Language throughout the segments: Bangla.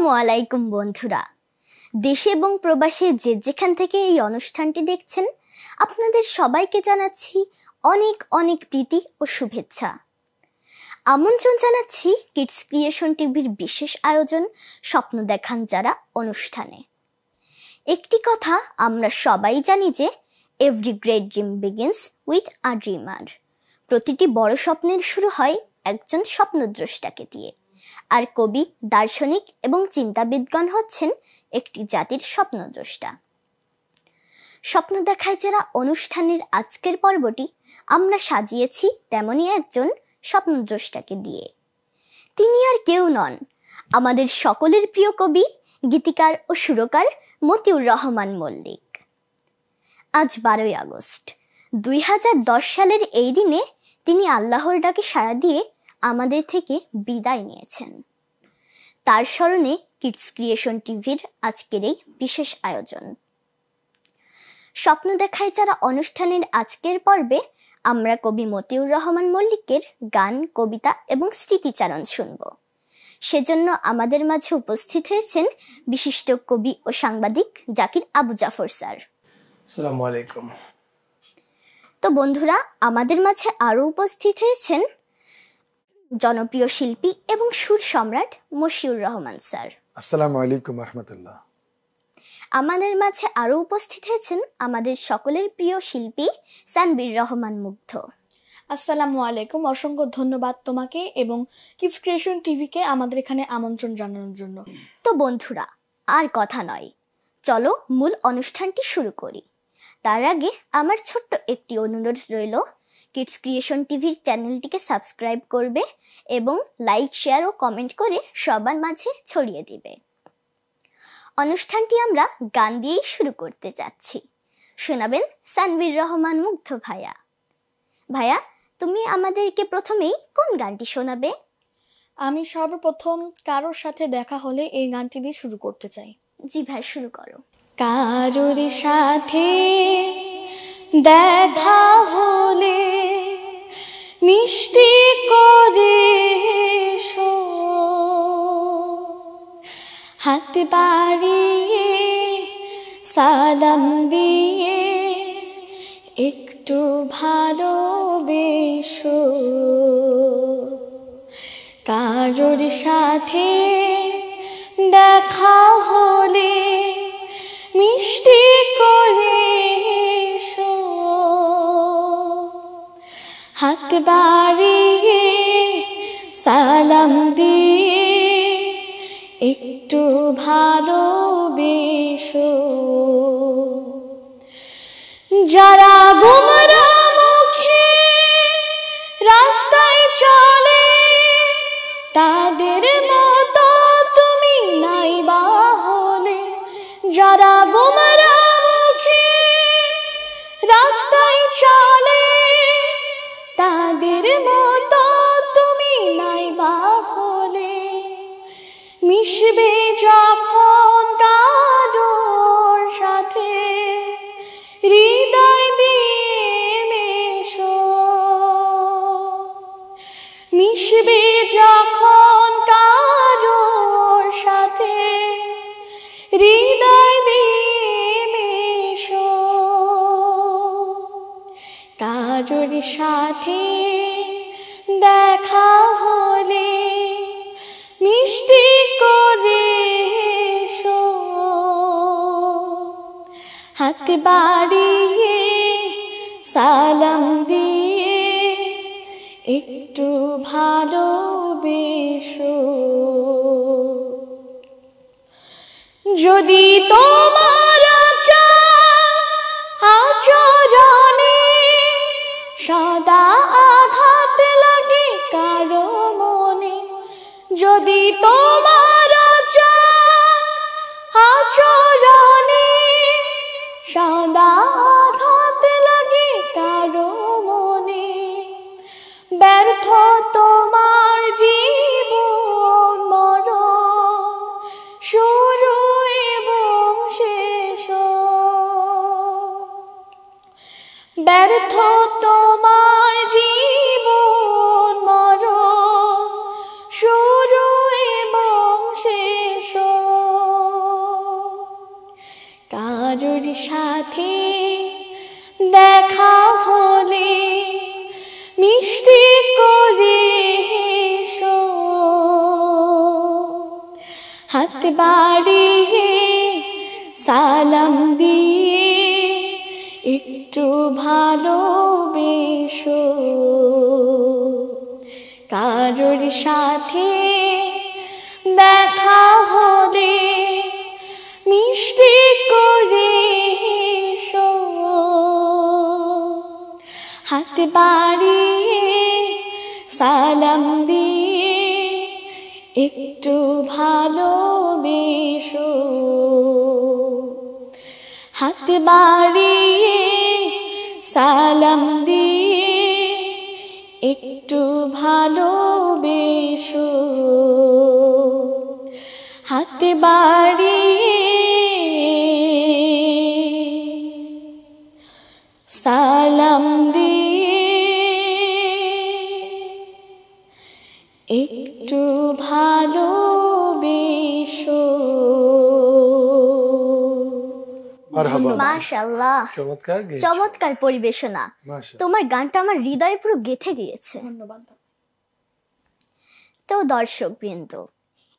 আসসালামু আলাইকুম বন্ধুরা, দেশে এবং প্রবাসে যে যেখান থেকে এই অনুষ্ঠানটি দেখছেন আপনাদের সবাইকে জানাচ্ছি অনেক অনেক প্রীতি ও শুভেচ্ছা। আমন্ত্রণ জানাচ্ছি কিডস ক্রিয়েশন টিভির বিশেষ আয়োজন স্বপ্ন দেখান যারা অনুষ্ঠানে। একটি কথা আমরা সবাই জানি যে every great dream begins with a dreamer. প্রতিটি বড় স্বপ্নের শুরু হয় একজন স্বপ্নদ্রষ্টাকে দিয়ে, আর কবি, দার্শনিক এবং চিন্তাবিদগণ হচ্ছেন একটি জাতির স্বপ্নদ্রষ্টা। স্বপ্ন দেখায় যারা অনুষ্ঠানের আজকের পর্বটি আমরা সাজিয়েছি তেমনই একজন স্বপ্নদ্রষ্টাকে দিয়ে। তিনি আর কেউ নন, আমাদের সকলের প্রিয় কবি, গীতিকার ও সুরকার মতিউর রহমান মল্লিক। আজ 12ই আগস্ট 2010 সালের এই দিনে তিনি আল্লাহর ডাকে সাড়া দিয়ে আমাদের থেকে বিদায় নিয়েছেন। তার স্মরণে কিডস ক্রিয়েশন টিভির আজকের এই বিশেষ আয়োজন। স্বপ্ন দেখায় যারা অনুষ্ঠানের আজকের পর্বে আমরা কবি মতিউর রহমান মল্লিকের গান, কবিতা এবং স্মৃতিচারণ শুনব। সেজন্য আমাদের মাঝে উপস্থিত হয়েছেন বিশিষ্ট কবি ও সাংবাদিক জাকির আবু জাফর স্যার। আসসালামু আলাইকুম। তো বন্ধুরা, আমাদের মাঝে আরো উপস্থিত হয়েছেন জনপ্রিয় শিল্পী এবং সুর সম্রাট মশিউর রহমান স্যার। আসসালামু আলাইকুম রাহমাতুল্লাহ। আমাদের মাঝে আরো উপস্থিত হয়েছেন আমাদের সকলের প্রিয় শিল্পী সানবীর রহমান মুগ্ধ। আসসালামু আলাইকুম, অসংখ্য ধন্যবাদ তোমাকে এবং কিডস ক্রিয়েশন টিভিকে আমাদের এখানে আমন্ত্রণ জানানোর জন্য। তো বন্ধুরা, আর কথা নয়, চলো মূল অনুষ্ঠানটি শুরু করি। তার আগে আমার ছোট্ট একটি অনুরোধ রইল, কিডস ক্রিয়েশন টিভির চ্যানেলটিকে সাবস্ক্রাইব করবে এবং লাইক, শেয়ার ও কমেন্ট করে সবার মাঝে ছড়িয়ে দিবে। অনুষ্ঠানটি আমরা গান দিয়েই শুরু করতে যাচ্ছি। শোনাবেন সানবীর রহমান মুগ্ধ ভাইয়া। ভাইয়া, তুমি আমাদেরকে প্রথমেই কোন গানটি শোনাবে? আমি সর্বপ্রথম কারোর সাথে দেখা হলে এই গানটি দিয়ে শুরু করতে চাই। জি ভাই, শুরু করো। কারোর সাথে দেখা হলে মিষ্টি করে এসো, হাত বাড়িয়ে সালাম দিয়ে একটু ভালোবেসো। কারোর সাথে দেখা হলে মিষ্টি করে এসো, হাত বাড়িয়ে সালাম দিয়ে একটু ভালোবেসো। যারা গুমরাহ মুখে রাস্তায় চলে তাদের মতো তুমি নাইবা হলে। যারা গুমরাহ মুখে রাস্তায় চলে তাদের মতো তুমি নাইবা হলে। মিশবে যখন কারোর সাথে হৃদয় দিয়ে মেশো, মিশবে যখন কারোর সাথে হৃদয় দিয়ে মেশো। কারোর সাথে দেখা হলে মিষ্টি করে এসো, হাত বাড়িয়ে সালাম দিয়ে একটু ভালোবেসো। যদি তোমার আচরণে সদা আঘাত লাগে কারো মনে, যদি তোমার আচরণে সদা আঘাত লাগে কারো মনে, ব্যর্থ তোমার জীবন মরণ শুরু এবং শেষ, ব্যর্থ তোমার জীবন মরণ শুরু এবং শেষ। কারোর সাথে দেখা হলে মিষ্টি করে হেসো, হাত বাড়িয়ে সালাম দিয়ে একটু ভালোবেসো। কারোর সাথে দেখা হলে মিষ্টি করে হেসো, হাত বাড়িয়ে সালাম দিয়ে একটু ভালোবেসো। হাত বাড়িয়ে সালাম দিয়ে একটু ভালোবেসো। হাত বাড়িয়ে সালাম দিয়ে একটু ভালোবেসো। মারহাবা। মাশাআল্লাহ, চমৎকার গেয়েছো। চমৎকার পরিবেশনা। মাশাআল্লাহ। তোমার গানটা আমার হৃদয়ে পুরো গেঁথে গিয়েছে। ধন্যবাদ। তো দর্শক বৃন্দ,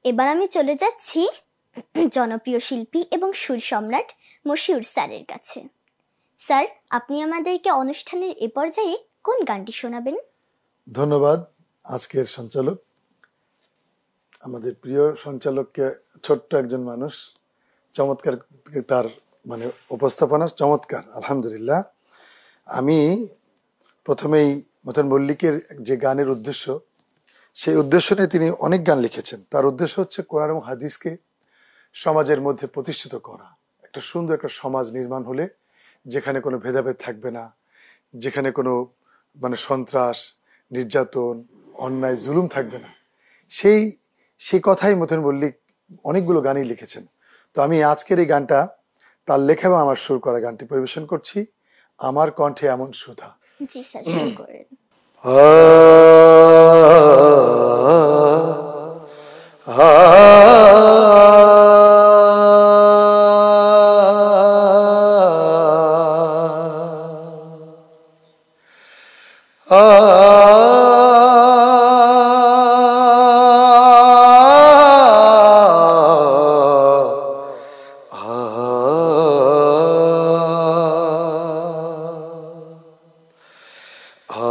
এবার আমি চলে যাচ্ছি জনপ্রিয় শিল্পী এবং সুর সম্রাট মশিউর স্যারের কাছে। স্যার, আপনি আমাদেরকে অনুষ্ঠানের এ পর্যায়ে কোন গানটি শোনাবেন? ধন্যবাদ আজকের সঞ্চালক, আমাদের প্রিয় সঞ্চালককে। ছোট্ট একজন মানুষ, চমৎকার তার মানে উপস্থাপনা চমৎকার, আলহামদুলিল্লাহ। আমি প্রথমেই মতন মল্লিকের যে গানের উদ্দেশ্য, সেই উদ্দেশ্য নিয়ে তিনি অনেক গান লিখেছেন। তার উদ্দেশ্য হচ্ছে কোরআন এবং হাদিসকে সমাজের মধ্যে প্রতিষ্ঠিত করা। একটা সুন্দর একটা সমাজ নির্মাণ হলে যেখানে কোনো ভেদাভেদ থাকবে না, যেখানে কোনো মানে সন্ত্রাস, নির্যাতন, অন্যায়, জুলুম থাকবে না, সেই কথাই মতন মল্লিক অনেকগুলো গানই লিখেছেন। তো আমি আজকের এই গানটা তার লেখা এবং আমার সুর করা গানটি পরিবেশন করছি, আমার কণ্ঠে এমন সুধা। জি স্যার, শুরু করেন।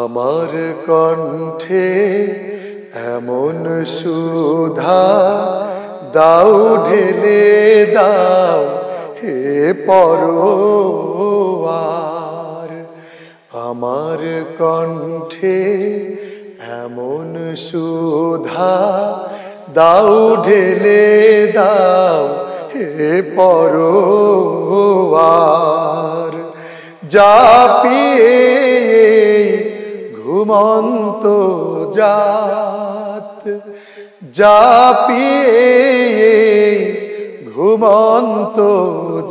আমার কণ্ঠে এমন সুধা দাও ঢেলে দাও হে পরওয়ার। আমার কণ্ঠে এমন সুধা দাও ঢেলে দাও হে পরওয়ার। যা পিয়ে ঘুমন্ত জাত, যা পিয়ে ঘুমন্ত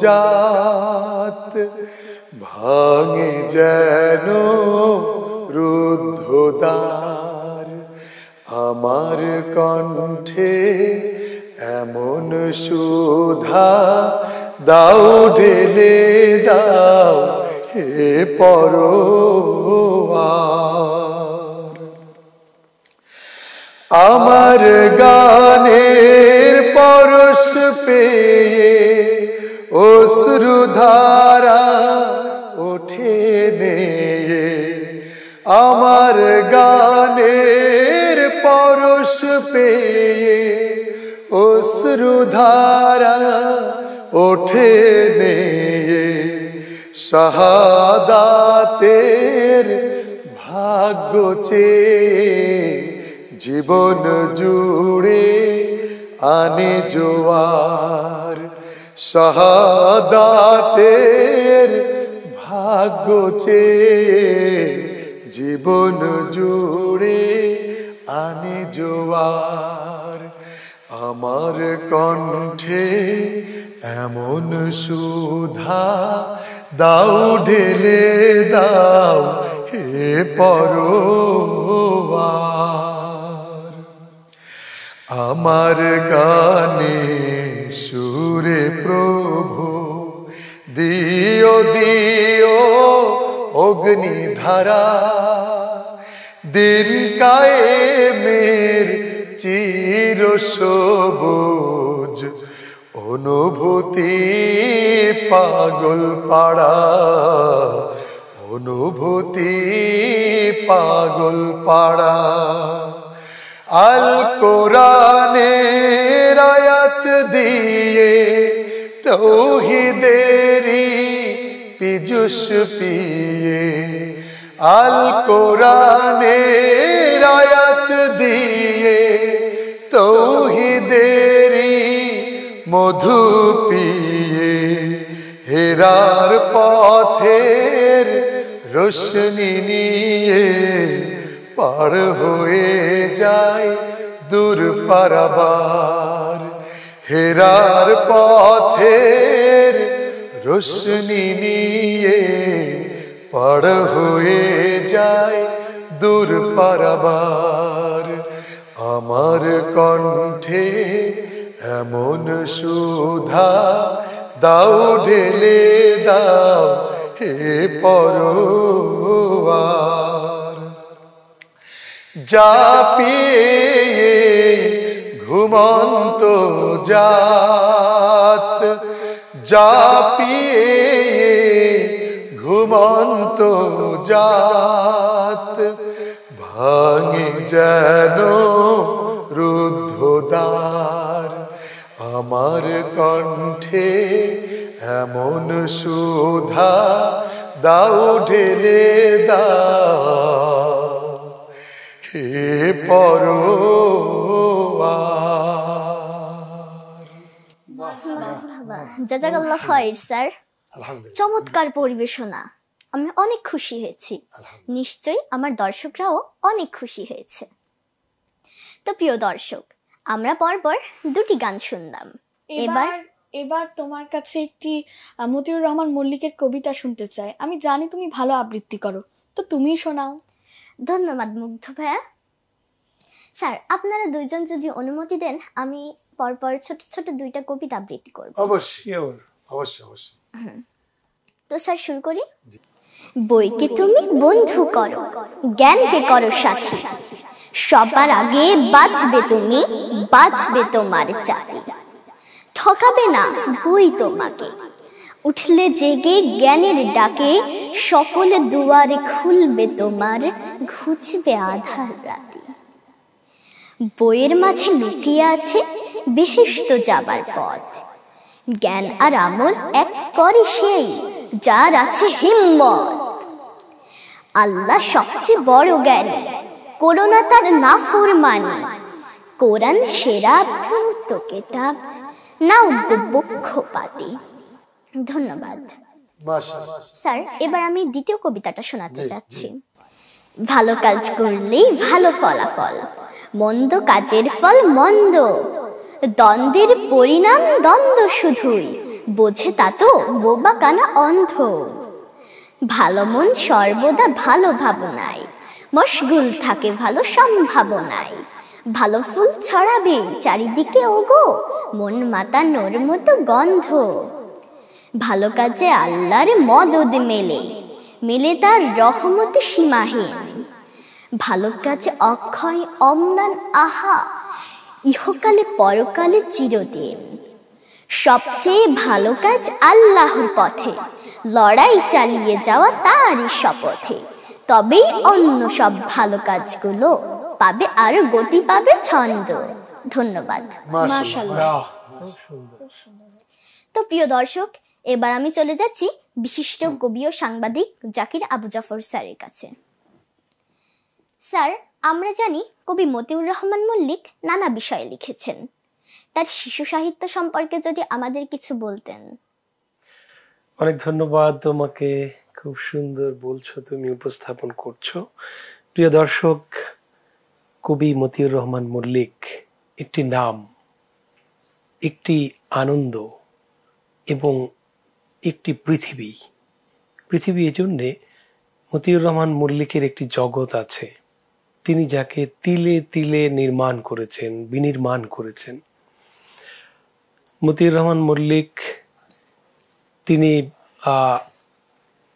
জাত, ভাঙে যেন রুদ্ধ দ্বার। আমার কণ্ঠে এমন সুধা দাও ঢেলে দাও হে পরওয়ার। আমার গানের পরশ পেয়ে অশ্রুধারা ওঠে নেয়ে। আমার গানের পরশ পেয়ে অশ্রুধারা ওঠে নেয়ে। শাহাদাতের ভাগ্য চেয়ে জীবন জুড়ে আনে জোয়ার। শাহাদাতের ভাগ্য চেয়ে জীবন জুড়ে আনে জোয়ার। আমার কণ্ঠে এমন সুধা দাও ঢেলে দাও হে পরওয়ার। আমার গানে সুরে প্রভু অগ্নিধারা দিন কায়েমের চির সবুজ অনুভূতি পাগল পাড়া অনুভূতি পাগল পাড়া আল কোরআনের আয়াত দিয়ে তৌহিদেরি পিজুস পিয়ে আল কোরআনের আয়াত দিয়ে তৌহিদেরি মধু পিয়ে হেরার পথের রোশনি নিয়ে পার হয়ে যায় দূর পারাবার হেরার পথের রোশনি নিয়ে পার হয়ে যায় দূর পারাবার আমার কণ্ঠে এমন সুধা দাও ঢেলে দাও হে পরওয়ার যা পিয়ে ঘুমন্ত জাত যা পিয়ে ঘুমন্ত জাত ভাঙে যেন রুদ্ধদ্বার আমার কণ্ঠে এমন সুধা দাও ঢেলে দাও হে পরওয়ার জাযাকাল্লাহ খাইর স্যার, আলহামদুলিল্লাহ চমৎকার পরিবেশনা। আমি অনেক খুশি হয়েছি, নিশ্চয়ই আমার দর্শকরাও অনেক খুশি হয়েছে। তো প্রিয় দর্শক, আমরা পরপর দুটি গান শুনলাম। এবার এবার তোমার কাছে একটি মতিউর রহমান মল্লিকের কবিতা শুনতে চাই। আমি জানি তুমি ভালো আবৃত্তি করো, তো তুমিই শোনাও। ধন্যবাদ মুগ্ধ ভাইয়া। স্যার, আপনারা দুইজন যদি অনুমতি দেন, আমি পরপর ছোট ছোট দুইটা কবিতা আবৃত্তি করব। অবশ্যই অবশ্যই অবশ্যই। তো স্যার শুরু করি। বইকে তুমি বন্ধু করো, জ্ঞানকে করো সাথী, সবার আগে বাঁচবে তুমি, বাঁচবে তোমার জাতি। ঠকাবে না বই তোমাকে, উঠলে জেগে জ্ঞানের ডাকে, সকলে দুয়ারে খুলবে তোমার, ঘুচবে আধার রাতে। বইয়ের মাঝে লুকিয়ে আছে বেহেশত যাবার পথ, জ্ঞান আর আমল এক করে সেই যার আছে হিম্মত। আল্লাহ সবচেয়ে বড় জ্ঞানী, করোনা তার নাফরমানি, কোরআন সেরা ভূত কিতাব, নাও পক্ষপাতি। ধন্যবাদ স্যার। এবার আমি দ্বিতীয় কবিতাটা শোনাতে চাচ্ছি। ভালো কাজ করলেই ভালো ফলাফল, মন্দ কাজের ফল মন্দ, দ্বন্দ্বের পরিণাম দ্বন্দ্ব শুধুই, বোঝে তা তো বোবা কানা অন্ধ। ভালো মন সর্বদা ভালো ভাবনায়, মশগুল থাকে ভালো সম্ভাবনায়, ভালো ফুল ছড়াবে চারিদিকে ওগো, মন মাতানোর মতো গন্ধ। ভালো কাজে আল্লাহর মদদ মেলে, মেলে তার রহমত সীমাহীন, ভালো কাজে অক্ষয় অম্লান আহা, ইহকালে পরকালে চিরদিন। সবচেয়ে ভালো কাজ আল্লাহর পথে, লড়াই চালিয়ে যাওয়া তারই শপথে, তবেই অন্য সব ভালো কাজগুলো পাবে আর গতি পাবে ছন্দ। ধন্যবাদ। মাশাআল্লাহ। তো প্রিয় দর্শক, এবার আমি চলে যাচ্ছি বিশিষ্ট কবি ও সাংবাদিক জাকির আবু জাফর স্যারের কাছে। স্যার, আমরা জানি কবি মতিউর রহমান মল্লিক নানা বিষয়ে লিখেছেন, তার শিশু সাহিত্য সম্পর্কে যদি আমাদের কিছু বলতেন। অনেক ধন্যবাদ তোমাকে, খুব সুন্দর বলছো তুমি, উপস্থাপন করছো। প্রিয় দর্শক, কবি মতিউর রহমান মল্লিক একটি নাম, একটি আনন্দ এবং একটি পৃথিবী। পৃথিবী এজন্যে মতিউর রহমান মল্লিকের একটি জগৎ আছে, তিনি যাকে তিলে তিলে নির্মাণ করেছেন, বিনির্মাণ করেছেন। মতিউর রহমান মল্লিক তিনি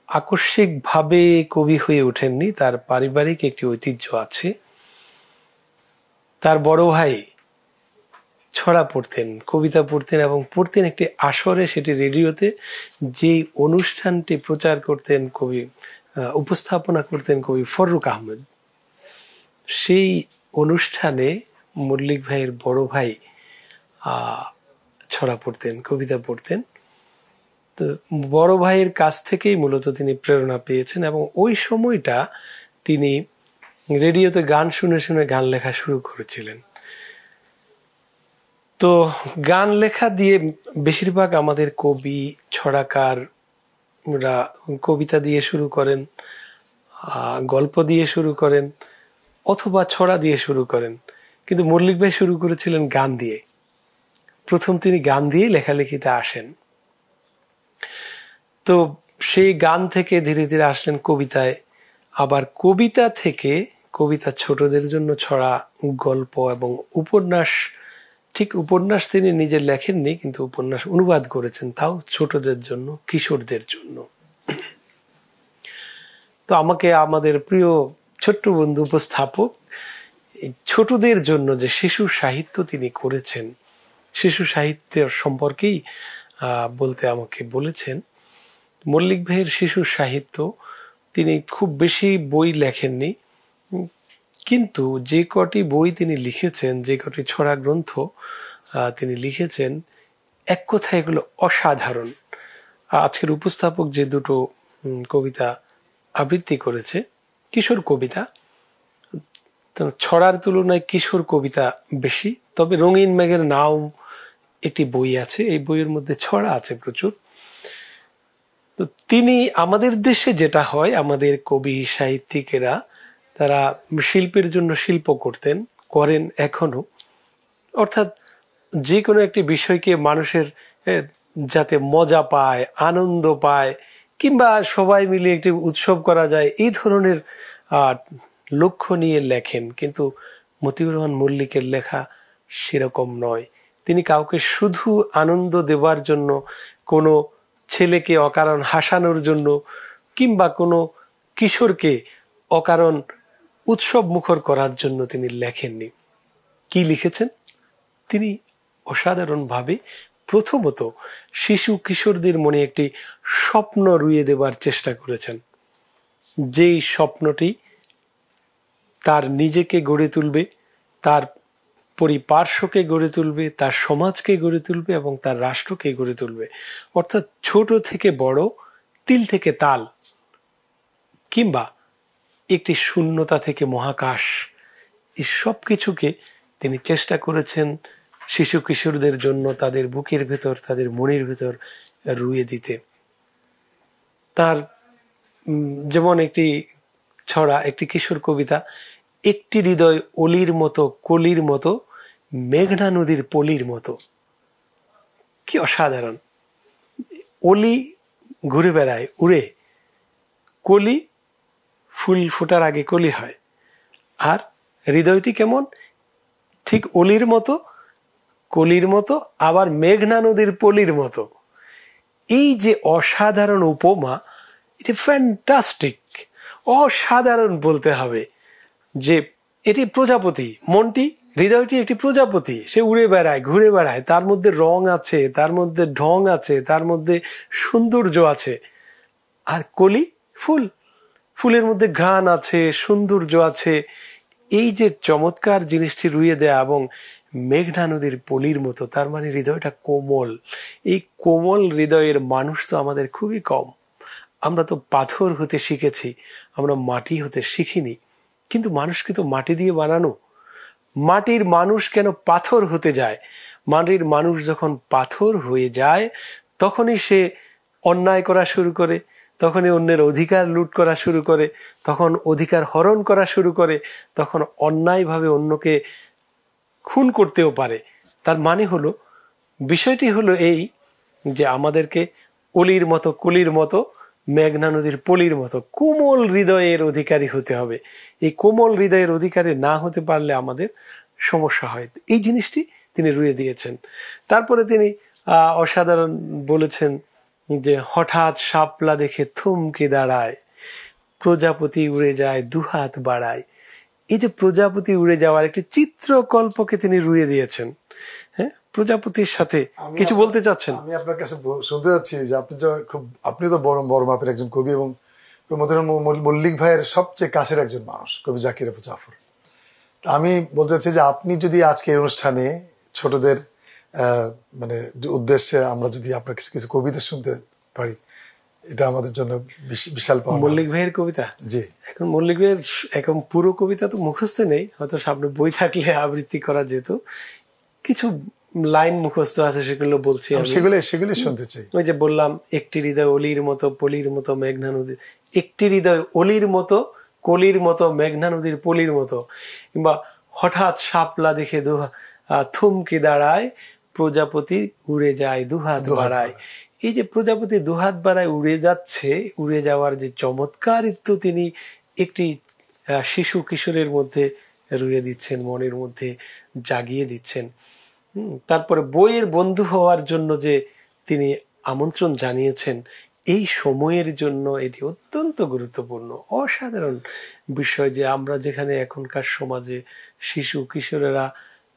আকস্মিকভাবে কবি হয়ে ওঠেননি, তার পারিবারিক একটি ঐতিহ্য আছে। তার বড় ভাই ছড়া পড়তেন, কবিতা পড়তেন এবং পড়তেন একটি আসরে, সেটি রেডিওতে, যেই অনুষ্ঠানটি প্রচার করতেন কবি, উপস্থাপনা করতেন কবি ফররুক আহমেদ। সেই অনুষ্ঠানে মল্লিক ভাইয়ের বড় ভাই ছড়া পড়তেন, কবিতা পড়তেন। তো বড় ভাইয়ের কাছ থেকেই মূলত তিনি প্রেরণা পেয়েছেন এবং ওই সময়টা তিনি রেডিওতে গান শুনে শুনে গান লেখা শুরু করেছিলেন। তো গান লেখা দিয়ে বেশিরভাগ আমাদের কবি, ছড়াকাররা কবিতা দিয়ে শুরু করেন, গল্প দিয়ে শুরু করেন অথবা ছড়া দিয়ে শুরু করেন, কিন্তু মল্লিক ভাই শুরু করেছিলেন গান দিয়ে। প্রথম তিনি গান দিয়ে লেখালেখিতে আসেন। তো সেই গান থেকে ধীরে ধীরে আসলেন কবিতায়, আবার কবিতা থেকে কবিতা ছোটদের জন্য ছড়া, গল্প এবং উপন্যাস। ঠিক উপন্যাস তিনি নিজে লেখেননি, কিন্তু উপন্যাস অনুবাদ করেছেন, তাও ছোটদের জন্য, কিশোরদের জন্য। তো আমাকে আমাদের প্রিয় ছোট্ট বন্ধু উপস্থাপক ছোটদের জন্য যে শিশু সাহিত্য তিনি করেছেন, শিশু সাহিত্যের সম্পর্কেই বলতে আমাকে বলেছেন। মল্লিক ভাইয়ের শিশু সাহিত্য, তিনি খুব বেশি বই লেখেননি, কিন্তু যে কটি বই তিনি লিখেছেন, যে কটি ছড়া গ্রন্থ তিনি লিখেছেন, এক কথায় এগুলো অসাধারণ। আজকের উপস্থাপক যে দুটো কবিতা আবৃত্তি করেছে, কিশোর কবিতা, ছড়ার তুলনায় কিশোর কবিতা বেশি। তবে রঙিন মেঘের নাও একটি বই আছে, এই বইয়ের মধ্যে ছড়া আছে প্রচুর। তো তিনি, আমাদের দেশে যেটা হয়, আমাদের কবি সাহিত্যিকেরা তারা শিল্পের জন্য শিল্প করতেন, করেন এখনো। অর্থাৎ যে কোনো একটি বিষয়কে মানুষের যাতে মজা পায়, আনন্দ পায়, কিংবা সবাই মিলে একটি উৎসব করা যায়, এই ধরনের লক্ষ্য নিয়ে লেখেন। কিন্তু মতিউর রহমান মল্লিকের লেখা সেরকম নয়। তিনি কাউকে শুধু আনন্দ দেওয়ার জন্য, কোনো ছেলেকে অকারণ হাসানোর জন্য, কিংবা কোনো কিশোরকে অকারণ উৎসব মুখর করার জন্য তিনি লেখেননি। কি লিখেছেন? তিনি অসাধারণভাবে প্রথমত শিশু কিশোরদের মনে একটি স্বপ্ন রুইয়ে দেবার চেষ্টা করেছেন, যেই স্বপ্নটি তার নিজেকে গড়ে তুলবে, তার পরিপার্শ্বকে গড়ে তুলবে, তার সমাজকে গড়ে তুলবে এবং তার রাষ্ট্রকে গড়ে তুলবে। অর্থাৎ ছোট থেকে বড়, তিল থেকে তাল, কিংবা একটি শূন্যতা থেকে মহাকাশ, এই সব কিছুকে তিনি চেষ্টা করেছেন শিশু কিশোরদের জন্য তাদের বুকের ভেতর, তাদের মনের ভেতর রুইয়ে দিতে। তার যেমন একটি ছড়া, একটি কিশোর কবিতা, একটি হৃদয় অলির মতো, কলির মতো, মেঘনা নদীর পলির মতো। কি অসাধারণ! অলি ঘুরে বেড়ায়, উড়ে, কলি ফুল ফোটার আগে কলি হয়, আর হৃদয়টি কেমন? ঠিক অলির মতো, কলির মতো, আবার মেঘনা নদীর পলির মতো। এই যে অসাধারণ উপমা, এটা ফ্যান্টাস্টিক, অসাধারণ বলতে হবে। যে এটি প্রজাপতি, মনটি, হৃদয়টি একটি প্রজাপতি, সে উড়ে বেড়ায়, ঘুরে বেড়ায়, তার মধ্যে রং আছে, তার মধ্যে ঢং আছে, তার মধ্যে সৌন্দর্য আছে। আর কলি ফুল, ফুলের মধ্যে ঘ্রাণ আছে, সৌন্দর্য আছে। এই যে চমৎকার জিনিসটি রুইয়ে দেয়া, এবং মেঘনা নদীর পলির মতো, তার মানে হৃদয়টা কোমল। এই কোমল হৃদয়ের মানুষ তো আমাদের খুবই কম। আমরা তো পাথর হতে শিখেছি, আমরা মাটি হতে শিখিনি। কিন্তু মানুষকে তো মাটি দিয়ে বানানো। মাটির মানুষ কেন পাথর হতে যায়? মাটির মানুষ যখন পাথর হয়ে যায়, তখনই সে অন্যায় করা শুরু করে, তখনই অন্যের অধিকার লুট করা শুরু করে, তখন অধিকার হরণ করা শুরু করে, তখন অন্যায়ভাবে অন্যকে খুন করতেও পারে। তার মানে হলো, বিষয়টি হলো এই যে আমাদেরকে অলির মতো, কলির মতো, মেঘনা নদীর পলির মতো কোমল হৃদয়ের অধিকারী হতে হবে। এই কোমল হৃদয়ের অধিকারী না হতে পারলে আমাদের সমস্যা হয়। এই জিনিসটি তিনি রুইয়ে দিয়েছেন। তারপরে তিনি অসাধারণ বলেছেন যে হঠাৎ শাপলা দেখে থমকে দাঁড়ায়, প্রজাপতি উড়ে যায় দুহাত বাড়ায়। এই যে প্রজাপতি উড়ে যাওয়ার একটি চিত্রকল্পকে তিনি রুয়ে দিয়েছেন। হ্যাঁ, প্রজাপতির সাথে কিছু বলতে চাচ্ছেন? আমি আপনার কাছে শুনতে যাচ্ছি যে আপনি তো বড় মাপের একজন কবি এবং মল্লিক ভাইয়ের সবচেয়ে কাছের একজন মানুষ, কবি জাকির আবু জাফর। আমি বলতে চাচ্ছি যে আপনি যদি আজকে এই অনুষ্ঠানে ছোটদের মানে উদ্দেশ্যে আমরা যদি আপনার কিছু কবিতা শুনতে পারি, এটা আমাদের জন্য বিশাল পাওয়া। মল্লিক ভাইয়ের কবিতা? জি। এখন মল্লিক ভাইয়ের এখন পুরো কবিতা তো মুখস্থ নেই, হয়তো সামনে বই থাকলে আবৃত্তি করা যেত। কিছু লাইন মুখস্থ আছে, সেগুলো বলছি, সেগুলো শুনতে চাই। ওই যে বললাম, একটি হৃদয় অলির মতো পলির মতো মেঘনা নদীর, একটি হৃদয় অলির মতো কলির মতো মেঘনা নদীর পলির মতো, কিংবা হঠাৎ শাপলা দেখে থমকে দাঁড়ায়, প্রজাপতি উড়ে যায় দুহাত বাড়ায়। এই যে প্রজাপতি দুহাত বাড়ায় উড়ে যাচ্ছে, উড়ে যাওয়ার যে চমৎকারিত্ব তিনি একটি শিশু কিশোরের মধ্যে রুয়ে দিচ্ছেন, মনের মধ্যে জাগিয়ে দিচ্ছেন। তারপরে বইয়ের বন্ধু হওয়ার জন্য যে তিনি আমন্ত্রণ জানিয়েছেন, এই সময়ের জন্য এটি অত্যন্ত গুরুত্বপূর্ণ, অসাধারণ বিষয়। যে আমরা যেখানে এখনকার সমাজে শিশু কিশোরেরা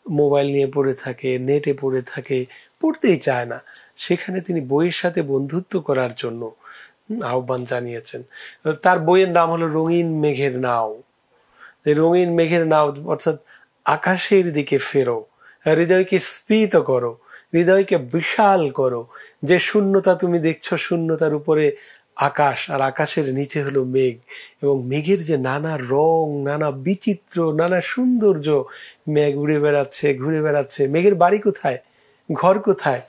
মোবাইল নিয়ে পড়ে থাকে, নেটে পড়ে থাকে, পড়তেই চায় না, সেখানে তিনি বইয়ের সাথে বন্ধুত্ব করার জন্য আহ্বান জানিয়েছেন। তার বইয়ের নাম হলো রঙিন মেঘের নাও। রঙিন মেঘের নাও অর্থাৎ আকাশের দিকে ফেরো, হৃদয়কে স্ফীত করো, হৃদয়কে বিশাল করো। যে শূন্যতা তুমি দেখছো, শূন্যতার উপরে আকাশ, আর আকাশের নিচে হলো মেঘ, এবং মেঘের যে নানা রং, নানা বিচিত্র, নানা সৌন্দর্য, মেঘ উড়ে বেড়াচ্ছে, ঘুরে বেড়াচ্ছে। মেঘের বাড়ি কোথায়, ঘর কোথায়?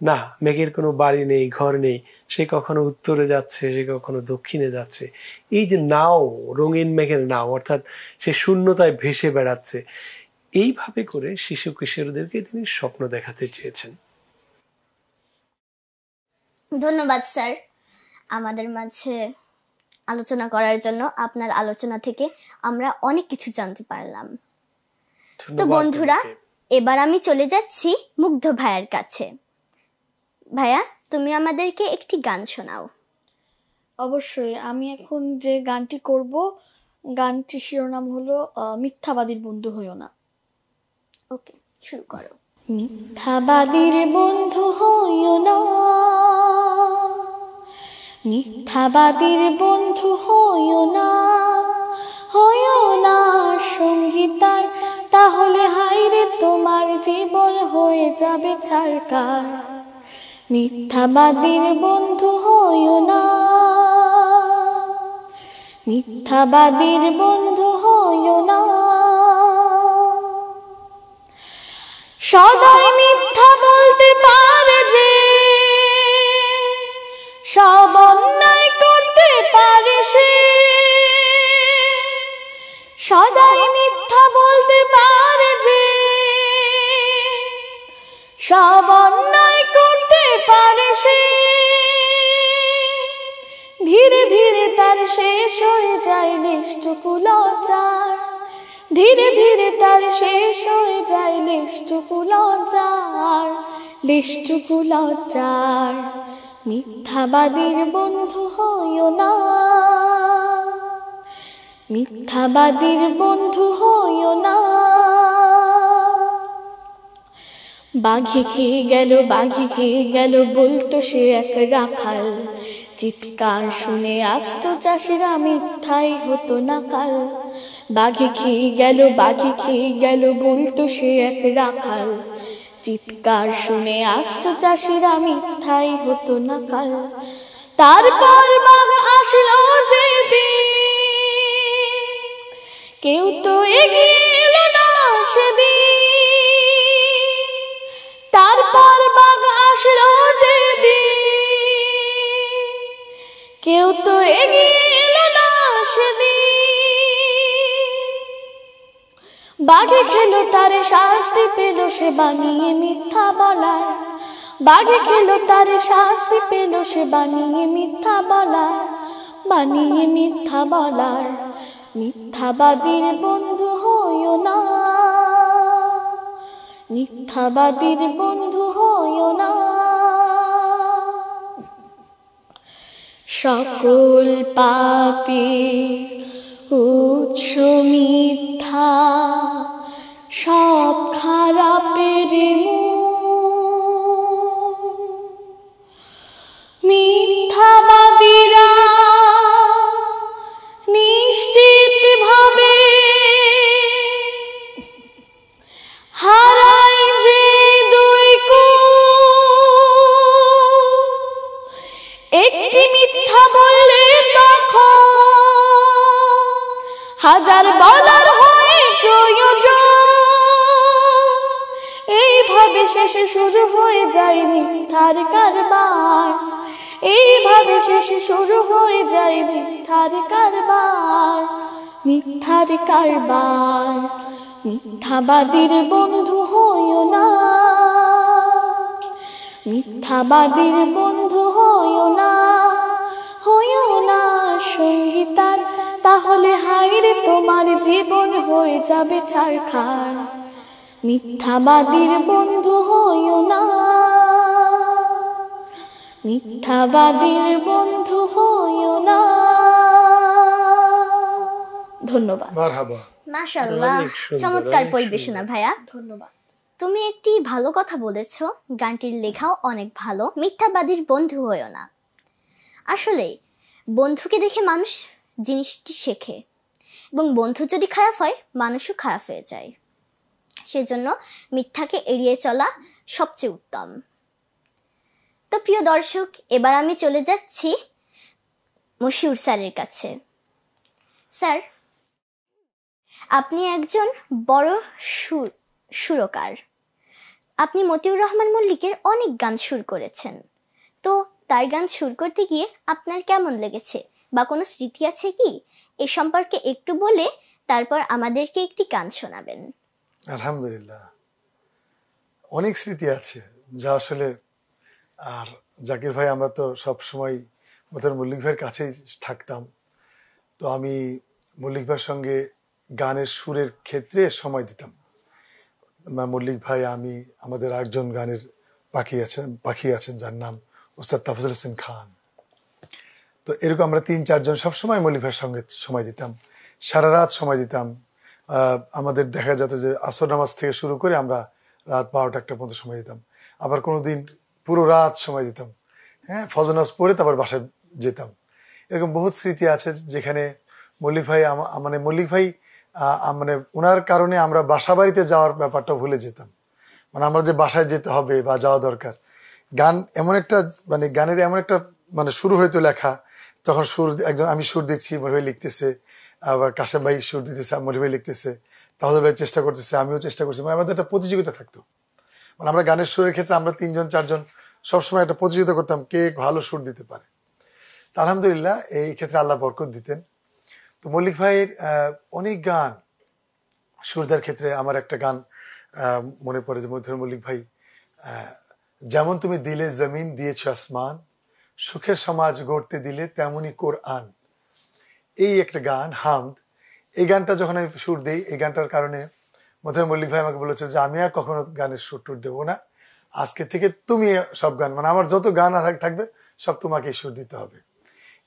না, মেঘের কোনো বাড়ি নেই, ঘর নেই। সে কখনো উত্তরে যাচ্ছে, সে কখনো দক্ষিণে যাচ্ছে। এই যে নাও, রঙিন মেঘের নাও, অর্থাৎ সে শূন্যতায় ভেসে বেড়াচ্ছে। এইভাবে করে শিশু কিশোরদেরকে তিনি স্বপ্ন দেখাতে চেয়েছেন। ধন্যবাদ স্যার আমাদের মাঝে আলোচনা করার জন্য। আপনার আলোচনা থেকে আমরা অনেক কিছু জানতে পারলাম। তো বন্ধুরা, এবার আমি চলে যাচ্ছি মুগ্ধ ভাইয়ার কাছে। ভাইয়া, তুমি আমাদেরকে একটি গান শোনাও। অবশ্যই। আমি এখন যে গানটি করব, গানটির শিরোনাম হলো মিথ্যাবাদীর বন্ধু হইও না। ওকে, শুরু করো। মিথ্যাবাদীর বন্ধু হইও না, মিথ্যাবাদীর বন্ধু হইও না, হইও না সঙ্গীতার, তাহলে হাইরে তোমার জীবন হয়ে যাবে ছারকার। মিথ্যাবাদীর বন্ধু হইও না, মিথ্যাবাদীর বন্ধু হইও না, সদাই মিথ্যা বলতে পারে যে, সব অন্যায় করতে পারে সে, সদাই মিথ্যা বলতে পারে যে, সব অন্যায় করতে পারে সে, ধীরে ধীরে তার শেষ হয়ে যায় নিষ্ঠুকুলাচার, ধীরে ধীরে তার শেষ হয়ে যায় নিষ্ঠুকুলাচার, নিষ্ঠুকুলাচার। মিথ্যাবাদীর বন্ধু হইও না, মিথ্যাবাদীর বন্ধু হইও না। বাঘে খেয়ে গেল, বাঘে খেয়ে গেল, বলতো সে এক রাখাল, চিৎকার শুনে আসতো চাষিরা, মিথ্যাই হতো না কাল। বাঘে খেয়ে গেল, বাঘে খেয়ে গেল, বলতো সে এক রাখাল, চিৎকার শুনে আসতো চাষিরা, মিথ্যাই হতো না কাল। তারপর বাঘ আসলো যেদিন, কেউ তো এগিয়ে এলো না সেদিন। তারপর বাঘ আসলো যেদিন, কেউ তো এগিয়ে এলো না সেদিন। বাঘে খেলো তার শাস্তি পেল সে বানিয়ে মিথ্যা বলার, বাঘে খেলো তার শাস্তি পেল সে বানিয়ে মিথ্যা বলার, বানিয়ে মিথ্যা বলার। মিথ্যাবাদীর বন্ধু হইও না, মিথ্যাবাদীর বন্ধু হইও না। সকল পাপের উৎস মিথ্যা, সব খারাপের মিথ্যাবাদীরা নিশ্চিত ভাবে হারায় যে দুই একটি মিথ্যা বললে তখন হাজার বলার হয় প্রয়োজন। এইভাবে শেষে শুরু হয়ে যায় মিথ্যার কারবার, এইভাবে শেষে শুরু হয়ে যায় মিথ্যার কারবার, মিথ্যার কারবার। মিথ্যাবাদীর বন্ধু হইও না, মিথ্যাবাদীর বন্ধু হইও না, হইও না সঙ্গী তার, তাহলে হায়রে তোমার জীবন হয়ে যাবে ছারখার। মিথ্যাবাদীর বন্ধু হইও না, মিথ্যাবাদীর বন্ধু হইও না। ধন্যবাদ। মারহাবা। মাশাআল্লাহ, অনেক সুন্দর, চমৎকার অনেক পরিবেশনা ভাইয়া। ধন্যবাদ। তুমি একটি ভালো কথা বলেছো, গানটির লেখাও অনেক ভালো। মিথ্যাবাদীর বন্ধু হইও না। আসলে বন্ধুকে দেখে মানুষ জিনিসটি শেখে, এবং বন্ধু যদি খারাপ হয় মানুষও খারাপ হয়ে যায়। সেজন্য মিথ্যাকে এড়িয়ে চলা সবচেয়ে উত্তম। তো প্রিয় দর্শক, এবার আমি চলে যাচ্ছি মশিউর স্যারের কাছে। স্যার, আপনি একজন বড় সুরকার। আপনি মতিউর রহমান মল্লিকের অনেক গান সুর করেছেন। তো তার গান সুর করতে গিয়ে আপনার কেমন লেগেছে বা কোনো স্মৃতি আছে কি? এ সম্পর্কে একটু বলে তারপর আমাদেরকে একটি গান শোনাবেন। আলহামদুলিল্লাহ, অনেক স্মৃতি আছে যা আসলে, আর জাকির ভাই আমরা তো সবসময় মতিউর মল্লিক ভাইয়ের কাছেই থাকতাম। তো আমি মল্লিক ভাইয়ের সঙ্গে গানের সুরের ক্ষেত্রে সময় দিতাম। মল্লিক ভাই, আমি, আমাদের একজন গানের পাখি আছেন যার নাম ওস্তাদ তাফাজ্জল হোসেন খান। তো এরকম আমরা ৩-৪ জন সবসময় মল্লিক ভাইয়ের সঙ্গে সময় দিতাম, সারা রাত সময় দিতাম। আমাদের দেখা যেত যে আসর নামাজ থেকে শুরু করে আমরা রাত ১২টা-১টা পর্যন্ত সময় দিতাম। আবার কোনোদিন পুরো রাত সময় দিতাম। হ্যাঁ, ফজর নামাজ পড়ে তারপর বাসায় যেতাম। এরকম বহুত স্মৃতি আছে যেখানে মল্লিক ভাই মল্লিক ভাই মানে ওনার কারণে আমরা বাসা বাড়িতে যাওয়ার ব্যাপারটা ভুলে যেতাম। মানে আমরা যে বাসায় যেতে হবে বা যাওয়া দরকার, গান এমন একটা মানে গানের এমন একটা মানে শুরু হয়তো লেখা, তখন আমি সুর দিচ্ছি, মল্লিক ভাই লিখতেছে, আবার কাশেম ভাই সুর দিতেছে, মল্লিক ভাই লিখতেছে, তাহলে ভাই চেষ্টা করতেছে, আমিও চেষ্টা করছি। মানে আমাদের একটা প্রতিযোগিতা থাকতো। মানে আমরা গানের সুরের ক্ষেত্রে আমরা ৩-৪ জন সবসময় একটা প্রতিযোগিতা করতাম কে ভালো সুর দিতে পারে। আলহামদুলিল্লাহ, এই ক্ষেত্রে আল্লাহ বরকত দিতেন। তো মল্লিক ভাইয়ের অনেক গান সুর দেওয়ার ক্ষেত্রে আমার একটা গান মনে পড়ে যে মতিউর মল্লিক ভাই, যেমন তুমি দিলে জমিন দিয়েছ আসমান, সুখের সমাজ গড়তে দিলে তেমনই কোরআন। এই একটা গান হামদ, এই গানটা যখন আমি সুর দিই, এই গানটার কারণে মতিউর মল্লিক ভাই আমাকে বলেছে যে আমি আর কখনো গানের সুর টুর দেবো না, আজকে থেকে তুমি সব গান, মানে আমার যত গান থাকবে সব তোমাকেই সুর দিতে হবে।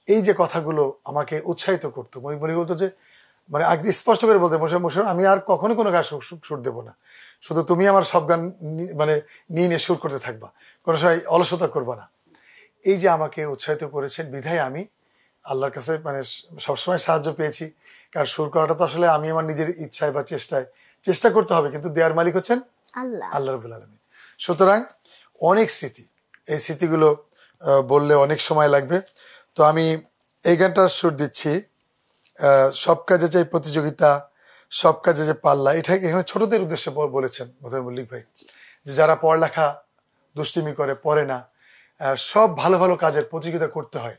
এই যে কথাগুলো আমাকে উৎসাহিত করতো। মল্লিক বলতো যে মানে আগে স্পষ্ট করে বলতে, মোশাররফ আমি আর কখনো কোনো গান সুর দেবো না, শুধু তুমি আমার সব গান মানে নিয়ে সুর করতে থাকবা, কোনো সময় অলসতা করবা না। এই যে আমাকে উৎসাহিত করেছেন বিধায় আমি আল্লাহর কাছে মানে সবসময় সাহায্য পেয়েছি। কারণ সুর করাটা তো আসলে আমি আমার নিজের ইচ্ছায় বা চেষ্টা করতে হবে, কিন্তু দেয়ার মালিক হচ্ছেন আল্লাহ রাব্বুল আলামিন। সুতরাং অনেক স্মৃতি, এই স্মৃতিগুলো বললে অনেক সময় লাগবে। তো আমি এই গানটা সুর দিচ্ছি, সব কাজে চাই প্রতিযোগিতা, সব কাজে যে পাল্লা। এটা এখানে ছোটদের উদ্দেশ্যে বলেছেন মতিউর মল্লিক ভাই, যে যারা পড়ালেখা দুষ্টিমি করে, পড়ে না, সব ভালো ভালো কাজের প্রতিযোগিতা করতে হয়।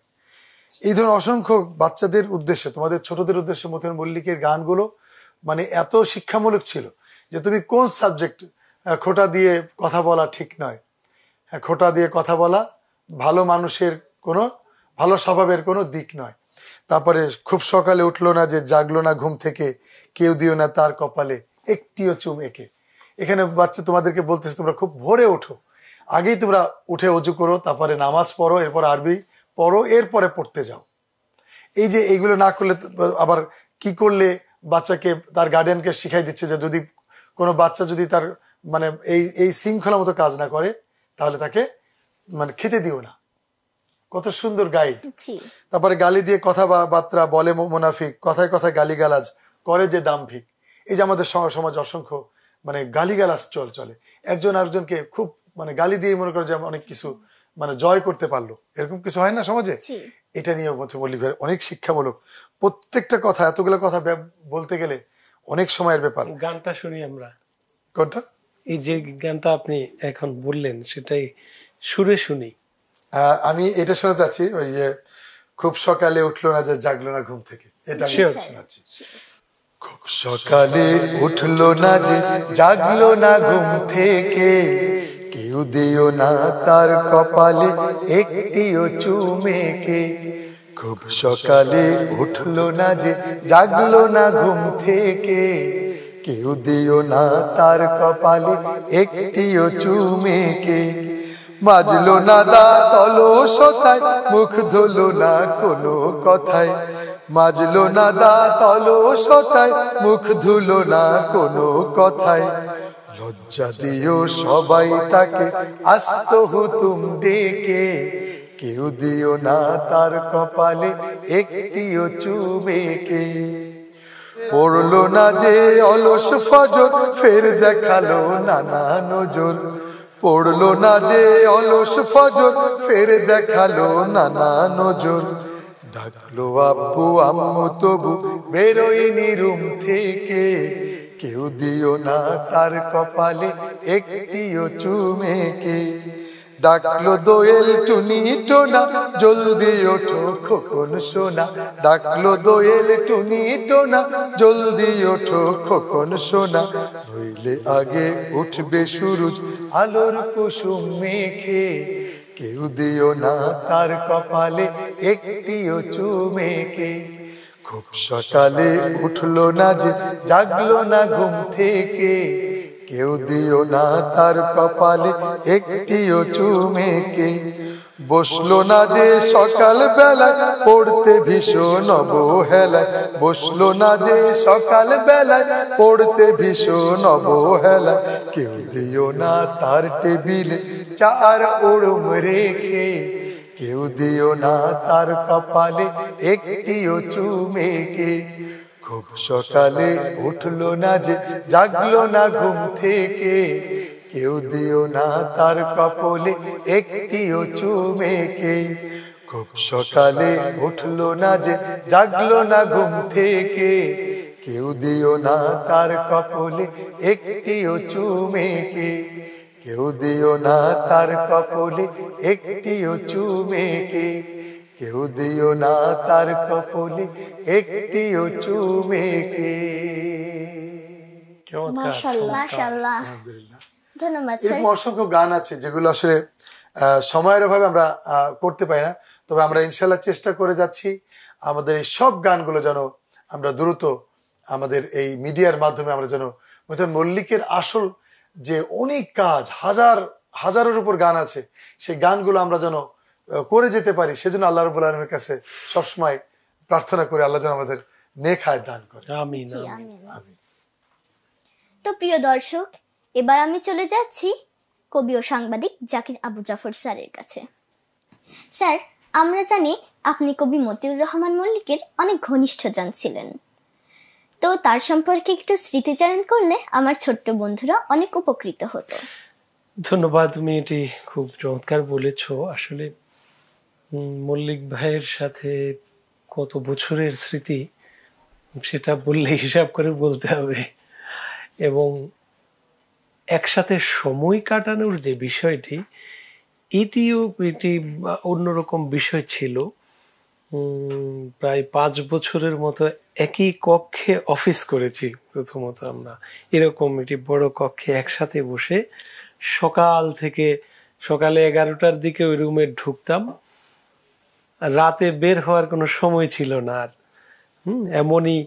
এই ধরনের অসংখ্য বাচ্চাদের উদ্দেশ্যে, তোমাদের ছোটদের উদ্দেশ্যে মতিউর মল্লিকের গানগুলো মানে এত শিক্ষামূলক ছিল যে তুমি কোন সাবজেক্ট, খোঁটা দিয়ে কথা বলা ঠিক নয়, খোঁটা দিয়ে কথা বলা ভালো মানুষের কোনো ভালো স্বভাবের কোনো দিক নয়। তারপরে খুব সকালে উঠলো না যে জাগলো না ঘুম থেকে, কেউ দিও না তার কপালে একটিও চুম একে। এখানে বাচ্চা তোমাদেরকে বলতেছে তোমরা খুব ভোরে ওঠো, আগেই তোমরা উঠে অজু করো, তারপরে নামাজ পড়ো, এরপর আরবি পড়ো, এরপরে পড়তে যাও। এই যে এইগুলো না করলে আবার কি করলে বাচ্চাকে তার গার্ডিয়ানকে শিখাই দিচ্ছে যে যদি কোনো বাচ্চা যদি তার মানে এই শৃঙ্খলা মতো কাজ না করে তাহলে তাকে মানে খেতে দিও না। কত সুন্দর গাইড। তারপরে গালি দিয়ে কথাবার্তা বলে মুনাফিক, কথায় কথায় গালিগালাজ করে যে দাম্ভিক। এই যে আমাদের সমাজ অসংখ্য মানে গালিগালাজ চলে, একজন আরেকজনকে খুব মানে গালি দিয়ে মনে করে যে অনেক কিছু মানে জয় করতে পারলো, এরকম কিছু হয় না সমাজে। এটা নিয়ে মল্লিক ভাই অনেক শিক্ষামূলক, প্রত্যেকটা কথা, এতগুলো কথা বলতে গেলে অনেক সময়ের ব্যাপার। গানটা শুনি আমরা। কোনটা? এই যে গানটা আপনি এখন বললেন সেটাই সুরে শুনি। আমি এটা শোনা যাচ্ছি, ওই যে খুব সকালে উঠলো না যে জাগলো না ঘুম থেকে, এটা আমি শোনাচ্ছি। খুব সকালে উঠলো না যে জাগলো না ঘুম থেকে, কেউ দিও না তার কপালে একটিও চুমেকে। খুব সকালে উঠলো না যে জাগলো না ঘুম থেকে, কেউ দিও না তার কপালে একটিও চুমেকে। মাজলো না দাঁত অলসতায়, মুখ ধুলো না কোনো কথায়। মাজলো না দাঁত অলসতায়, মুখ ধুলো না কোনো কথায়। লজ্জা দিও সবাই তাকে আস্ত হুতুম ডেকে, কেউ দিও না তার কপালে একটিও চুমেকে। পড়লো না যে অলস ফজর, ফের দেখালো নানা নজর। পড়লো না যে অলস ফজর, ফের দেখালো নানা নজর। ডাকলো আব্বু আম্মু তবু বেরোয়নি রুম থেকে, কেউ দিও না তার কপালে একটিও চুমেকে। ডাকলো দোয়েল টুনি টোনা, জলদি ওঠো খোকন সোনা। ডাকলো দোয়েল টুনি টোনা, জলদি ওঠো খোকন সোনা। নইলে আগে উঠবে সূরজ আলোর কুসুম মেখে, কেউ দিও না তার কপালে একটিও চুমেকে। খুব সকালে উঠলো না যে জাগলো না ঘুম থেকে, কেউ দিও না তার কপালে একটিও চুমেকে। বসলো না যে সকাল বেলায় পড়তে ভীষণ অবহেলায়। বসলো না যে সকাল বেলায় পড়তে ভীষণ অবহেলায়। কেউ দিও না তার টেবিলে চার ওড়ম রেখে, কেউ দিও না তার কপালে একটিও চুমেকে। খুব সকালে উঠলো না যে জাগলো না ঘুম থেকে, কেউ দিও না তার কপালে একটিও চুমেকে। খুব সকালে উঠলো না যে জাগলো না ঘুম থেকে, কেউ দিও না তার কপালে একটিও চুমেকে। কেউ দিও না তার কপালে একটিও চুমেকে। কেউ দিও না তার কপালে একটিও চুমেকে। মাশাআল্লাহ মাশাআল্লাহ, ধন্যবাদ স্যার। এরকম অসংখ্য গান আছে যেগুলো আসলে সময়ের অভাবে আমরা করতে পারি না, তবে আমরা ইনশাল্লাহ চেষ্টা করে যাচ্ছি আমাদের এই সব গানগুলো যেন আমরা দ্রুত আমাদের এই মিডিয়ার মাধ্যমে আমরা যেন মল্লিকের আসল যে অনেক কাজ, হাজারের উপর গান আছে, সেই গানগুলো আমরা যেন করে যেতে পারি। সেজন্য আল্লাহ রাব্বুল আলামিনের কাছে সবসময় প্রার্থনা করে আল্লাহ যেন আমাদের নেক হায়াত দান করে। আমিন আমিন। তো প্রিয় দর্শক, এবার আমি চলে যাচ্ছি কবি ও সাংবাদিক জাকির আবু জাফর স্যারের কাছে। স্যার, আমরা জানি আপনি কবি মতিউর রহমান মল্লিকের অনেক ঘনিষ্ঠজন ছিলেন, তো তার সম্পর্কে একটু স্মৃতিচারণ করলে আমার ছোট্ট বন্ধুরা অনেক উপকৃত হতো। ধন্যবাদ, তুমি এটি খুব চমৎকার বলেছ। আসলে মল্লিক ভাইয়ের সাথে কত বছরের স্মৃতি সেটা বললে হিসাব করে বলতে হবে, এবং একসাথে সময় কাটানোর যে বিষয়টি, এটি অন্যরকম বিষয় ছিল। প্রায় 5 বছরের মতো একই কক্ষে অফিস করেছি। প্রথমত আমরা এরকম একটি বড় কক্ষে একসাথে বসে সকালে 11টার দিকে ওই রুমে ঢুকতাম, রাতে বের হওয়ার কোনো সময় ছিল না আর। এমনই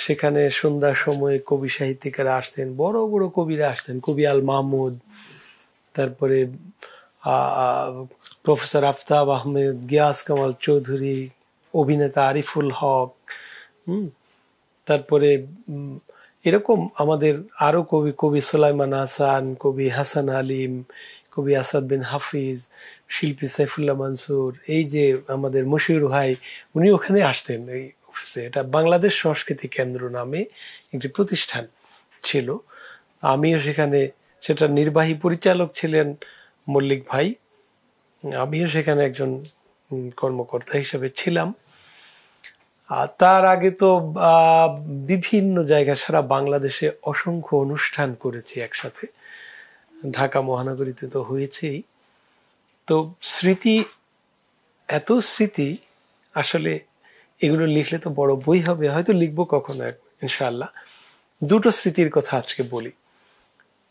সেখানে সন্ধ্যার সময় কবি সাহিত্যিকেরা আসতেন, বড় বড় কবিরা আসতেন, কবি আল মাহমুদ, তারপরে প্রফেসর আফতাব আহমেদ, গিয়াস কামাল চৌধুরী, অভিনেতা আরিফুল হক, তারপরে এরকম আমাদের আরো কবি সুলাইমান হাসান, কবি হাসান আলিম, কবি আসাদ বিন হাফিজ, শিল্পী সাইফুল্লাহ মনসুর, এই যে আমাদের মশিউর ভাই, উনি ওখানে আসতেন এই অফিসে। এটা বাংলাদেশ সংস্কৃতি কেন্দ্র নামে একটি প্রতিষ্ঠান ছিল। আমিও সেখানে, সেটা নির্বাহী পরিচালক ছিলেন মল্লিক ভাই, আমিও সেখানে একজন কর্মকর্তা হিসেবে ছিলাম। আর তার আগে তো বিভিন্ন জায়গায় সারা বাংলাদেশে অসংখ্য অনুষ্ঠান করেছি একসাথে, ঢাকা মহানগরীতে তো হয়েছেই। তো স্মৃতি, এত স্মৃতি, আসলে এগুলো লিখলে তো বড় বই হবে, হয়তো লিখবো কখনো ইনশাআল্লাহ। দুটো স্মৃতির কথা আজকে বলি।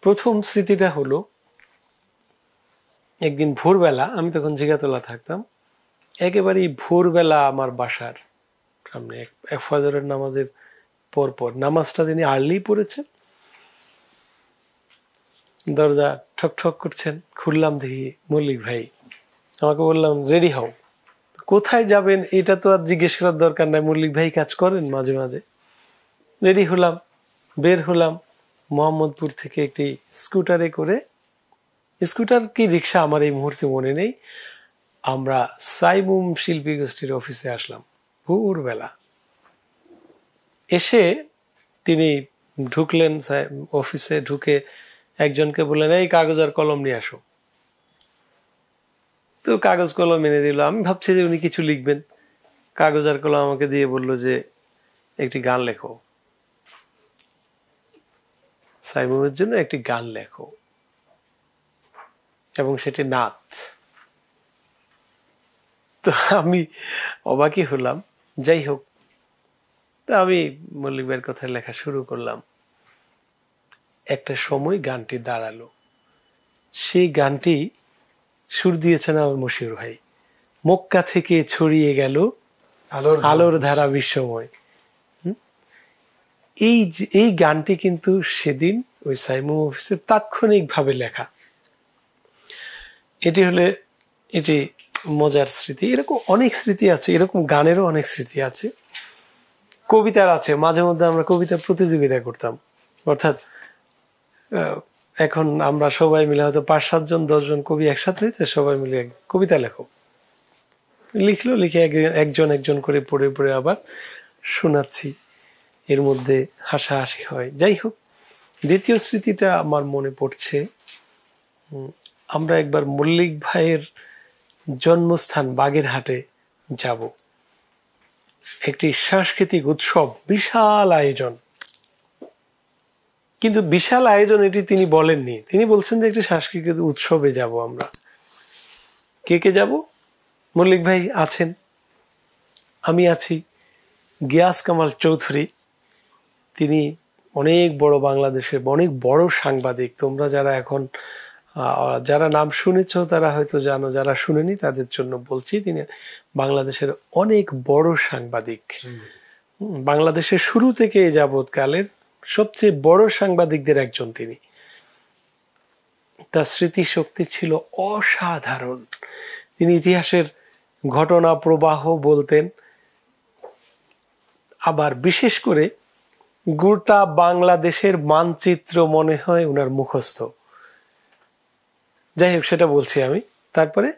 প্রথম স্মৃতিটা হলো, একদিন ভোরবেলা, আমি তখন জিগাতলা থাকতাম, একেবারেই ভোরবেলা আমার বাসার সামনে এক ফজরের নামাজের পরপর, নামাজটা তিনি আর্লি পড়েছেন, দরজা ঠক ঠক করছেন, খুললাম, দেখি মল্লিক ভাই। আমাকে বললাম রেডি হও। কোথায় যাবেন এটা তো আর জিজ্ঞেস করার দরকার নাই, মল্লিক ভাই কাজ করেন মাঝে মাঝে। রেডি হলাম, বের হলাম মোহাম্মদপুর থেকে একটি স্কুটারে করে, স্কুটার কি রিক্সা আমার এই মুহূর্তে মনে নেই, আমরা সাইমুম শিল্পী গোষ্ঠীর অফিসে আসলাম ভোরবেলা। এসে তিনি ঢুকলেন অফিসে, ঢুকে একজনকে বললেন এই কাগজ আর কলম নিয়ে আসো। তো কাগজ কলম এনে দিল। আমি ভাবছি যে উনি কিছু লিখবেন, কাগজ আর কলম আমাকে দিয়ে বলল যে একটি গান লেখো, সাইমুমের জন্য একটি গান লেখো, এবং সেটি নাত। তো আমি অবাকই হলাম। যাই হোক, তা আমি মল্লিক ভাইয়ের কথা লেখা শুরু করলাম। একটা সময় গানটি দাঁড়ালো। সেই গানটি সুর দিয়েছেন আমার মশিউর ভাই। মক্কা থেকে ছড়িয়ে গেল আলোর ধারা বিশ্বময়। এই গানটি কিন্তু সেদিন ওই সাইমুম অফিসে তাৎক্ষণিক ভাবে লেখা। এটি মজার স্মৃতি। এরকম অনেক স্মৃতি আছে, এরকম গানেরও অনেক স্মৃতি আছে, কবিতার আছে। মাঝে মধ্যে আমরা কবিতা প্রতিযোগিতা করতাম, অর্থাৎ এখন আমরা সবাই মিলে হয়তো 5-7 জন 10 জন কবি একসাথে হয়েছে, সবাই মিলে কবিতা লেখো, লিখলো, লিখে একজন একজন করে পড়ে পড়ে আবার শোনাচ্ছি, এর মধ্যে হাসাহাসি হয়। যাই হোক, দ্বিতীয় স্মৃতিটা আমার মনে পড়ছে, আমরা একবার মল্লিক ভাইয়ের জন্মস্থান বাগেরহাটে যাব, একটি সাংস্কৃতিক উৎসব, বিশাল আয়োজন। কিন্তু বিশাল আয়োজন এটি তিনি বলেননি, তিনি বলছেন যে একটি সাংস্কৃতিক উৎসবে যাব আমরা। কে কে যাব? মল্লিক ভাই আছেন, আমি আছি, গিয়াস কামাল চৌধুরী, তিনি অনেক বড়, বাংলাদেশের অনেক বড় সাংবাদিক। তোমরা যারা এখন যারা নাম শুনেছ তারা হয়তো জানো, যারা শুনেনি তাদের জন্য বলছি, তিনি বাংলাদেশের অনেক বড় সাংবাদিক, বাংলাদেশের শুরু থেকে যাবৎকালের সবচেয়ে বড় সাংবাদিকদের একজন তিনি। তার স্মৃতিশক্তি ছিল অসাধারণ। তিনি ইতিহাসের ঘটনা প্রবাহ বলতেন, আবার বিশেষ করে গোটা বাংলাদেশের মানচিত্র মনে হয় উনার মুখস্থ। যাই হোক, সেটা বলছি আমি। তারপরে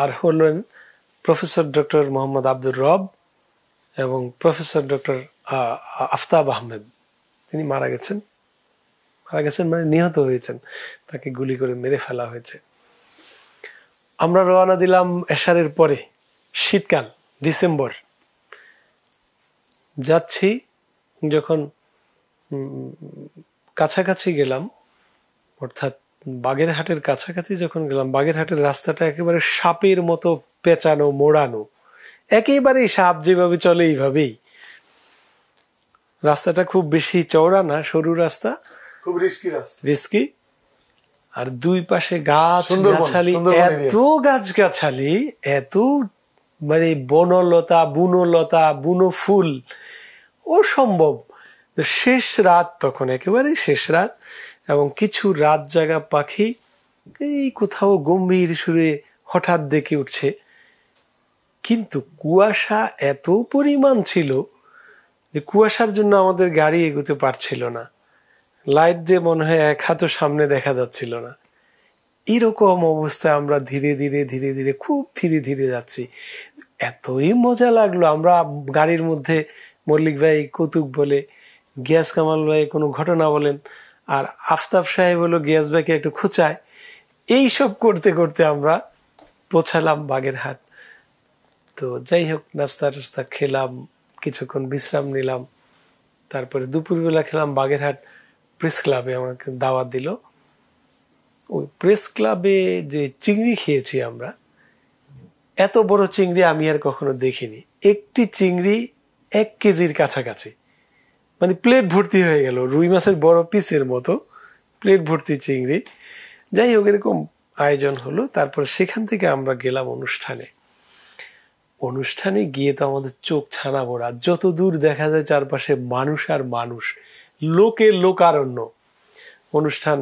আর হলেন প্রফেসর ডক্টর মোহাম্মদ আব্দুর রব এবং প্রফেসর ডক্টর আফতাব আহমেদ। তিনি মারা গেছেন মানে নিহত হয়েছেন, তাকে গুলি করে মেরে ফেলা হয়েছে। আমরা রওনা দিলাম এশারের পরে, শীতকাল, ডিসেম্বর। যাচ্ছি, যখন কাছাকাছি গেলাম, অর্থাৎ বাগেরহাটের কাছাকাছি যখন গেলাম, বাগেরহাটের রাস্তাটা একেবারে সাপের মতো পেঁচানো, মোড়ানো, একেবারেই সাপ যেভাবে চলে এইভাবেই। রাস্তাটা খুব বেশি চওড়া না, সরু রাস্তা, খুব রিস্কি। আর দুই পাশে গাছ গাছালি, এত গাছগাছালি, এত মানে বনলতা, বুনো ফুল, অসম্ভব। শেষ রাত তখন, একেবারে শেষ রাত, এবং কিছু রাত জাগা পাখি এই কোথাও গম্ভীর সুরে হঠাৎ ডেকে উঠছে, কিন্তু কুয়াশা এত পরিমাণ ছিল যে কুয়াশার জন্য আমাদের গাড়ি এগোতে পারছিল না, লাইট দিয়ে মনে হয় এক হাতও সামনে দেখা যাচ্ছিল না। এরকম অবস্থায় আমরা ধীরে ধীরে ধীরে ধীরে খুব ধীরে ধীরে যাচ্ছি। এতই মজা লাগলো। আমরা গাড়ির মধ্যে মল্লিক ভাই কৌতুক বলে, গিয়াস কামাল ভাই কোনো ঘটনা বলেন, আর আফতাব সাহেব হলো গিয়াস ভাইকে একটু খোঁচায়। এইসব করতে করতে আমরা পৌঁছালাম বাগেরহাট। তো যাই হোক, নাস্তা টাস্তা খেলাম, কিছুক্ষণ বিশ্রাম নিলাম, তারপরে দুপুরবেলা খেলাম বাগেরহাট প্রেস ক্লাবে। আমাকে দাওয়াত দিল। ওই প্রেস ক্লাবে যে চিংড়ি খেয়েছি আমরা, এত বড় চিংড়ি আমি আর কখনো দেখিনি। একটি চিংড়ি 1 কেজির কাছাকাছি, মানে প্লেট ভর্তি হয়ে গেল, রুই মাছের বড় পিসের মতো প্লেট ভর্তি চিংড়ি। যাই হোক, এরকম আয়োজন হলো। তারপর সেখান থেকে আমরা গেলাম অনুষ্ঠানে। অনুষ্ঠানে গিয়ে তো আমাদের চোখ ছানা ভরা, যত দূর দেখা যায় চারপাশে মানুষ আর মানুষ, লোকে লোকারণ্য। অনুষ্ঠান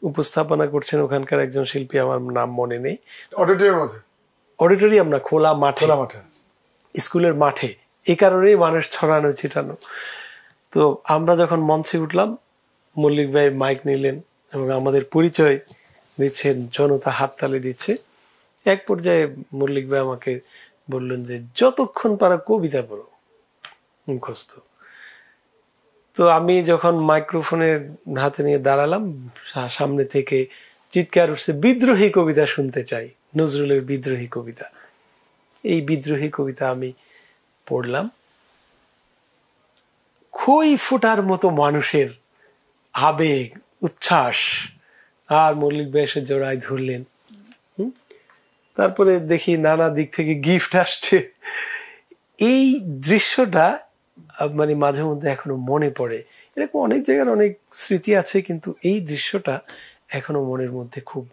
উপস্থাপনা করছেন ওখানকার একজন শিল্পী, আমার নাম মনে নেই। অডিটোরিয়াম না, খোলা মাঠে, স্কুলের মাঠে। এই কারণেই মানুষ ছড়ানো ছিটানো। তো আমরা যখন মঞ্চে উঠলাম, মল্লিক ভাই মাইক নিলেন এবং আমাদের পরিচয় দিচ্ছেন, জনতা হাততালি দিচ্ছে। এক পর্যায়ে মল্লিক ভাই আমাকে বললেন যে যতক্ষণ পারা কবিতা পড়ো, মুখস্থ। তো আমি যখন মাইক্রোফোনের হাতে নিয়ে দাঁড়ালাম, সামনে থেকে চিৎকার উঠছে, বিদ্রোহী কবিতা শুনতে চাই, নজরুলের বিদ্রোহী কবিতা। এই বিদ্রোহী কবিতা আমি পড়লাম। খই ফোটার মতো মানুষের আবেগ, উচ্ছ্বাস, আর মল্লিক ভাই এসে জড়ায় ধরলেন। তারপরে দেখি নানা দিক থেকে গিফট আসছে। এই দৃশ্যটা মানে মাঝে মধ্যে এখনো মনে পড়ে। এরকম অনেক জায়গার অনেক স্মৃতি আছে, কিন্তু এই দৃশ্যটা এখনো মনের মধ্যে খুব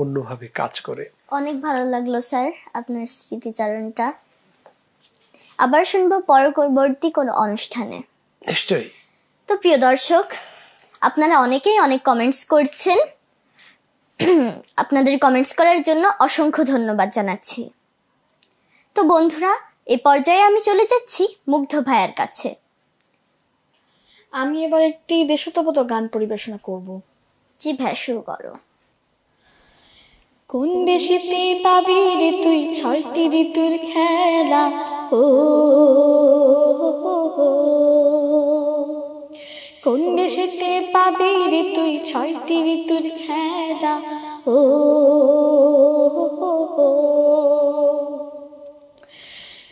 অন্যভাবে কাজ করে। অনেক ভালো লাগলো স্যার আপনার স্মৃতিচারণটা। আবার শুনবো পরবর্তী কোনো অনুষ্ঠানে। নিশ্চয়ই। তো প্রিয় দর্শক, আপনারা অনেকেই অনেক কমেন্টস করছেন। আপনাদের কমেন্টস করার জন্য অসংখ্য ধন্যবাদ জানাচ্ছি। তো বন্ধুরা, এ পর্যায়ে আমি চলে যাচ্ছি মুগ্ধ ভাইয়ার কাছে। আমি এবার একটি দেশাত্মবোধক গান পরিবেশনা করব। জি ভাই, শুরু করো। কোন দেশেতে পাবি রে তুই 6টি ঋতুর খেলা, ও কোন দেশেতে পাবি রে তুই 6টি ঋতুর খেলা, ও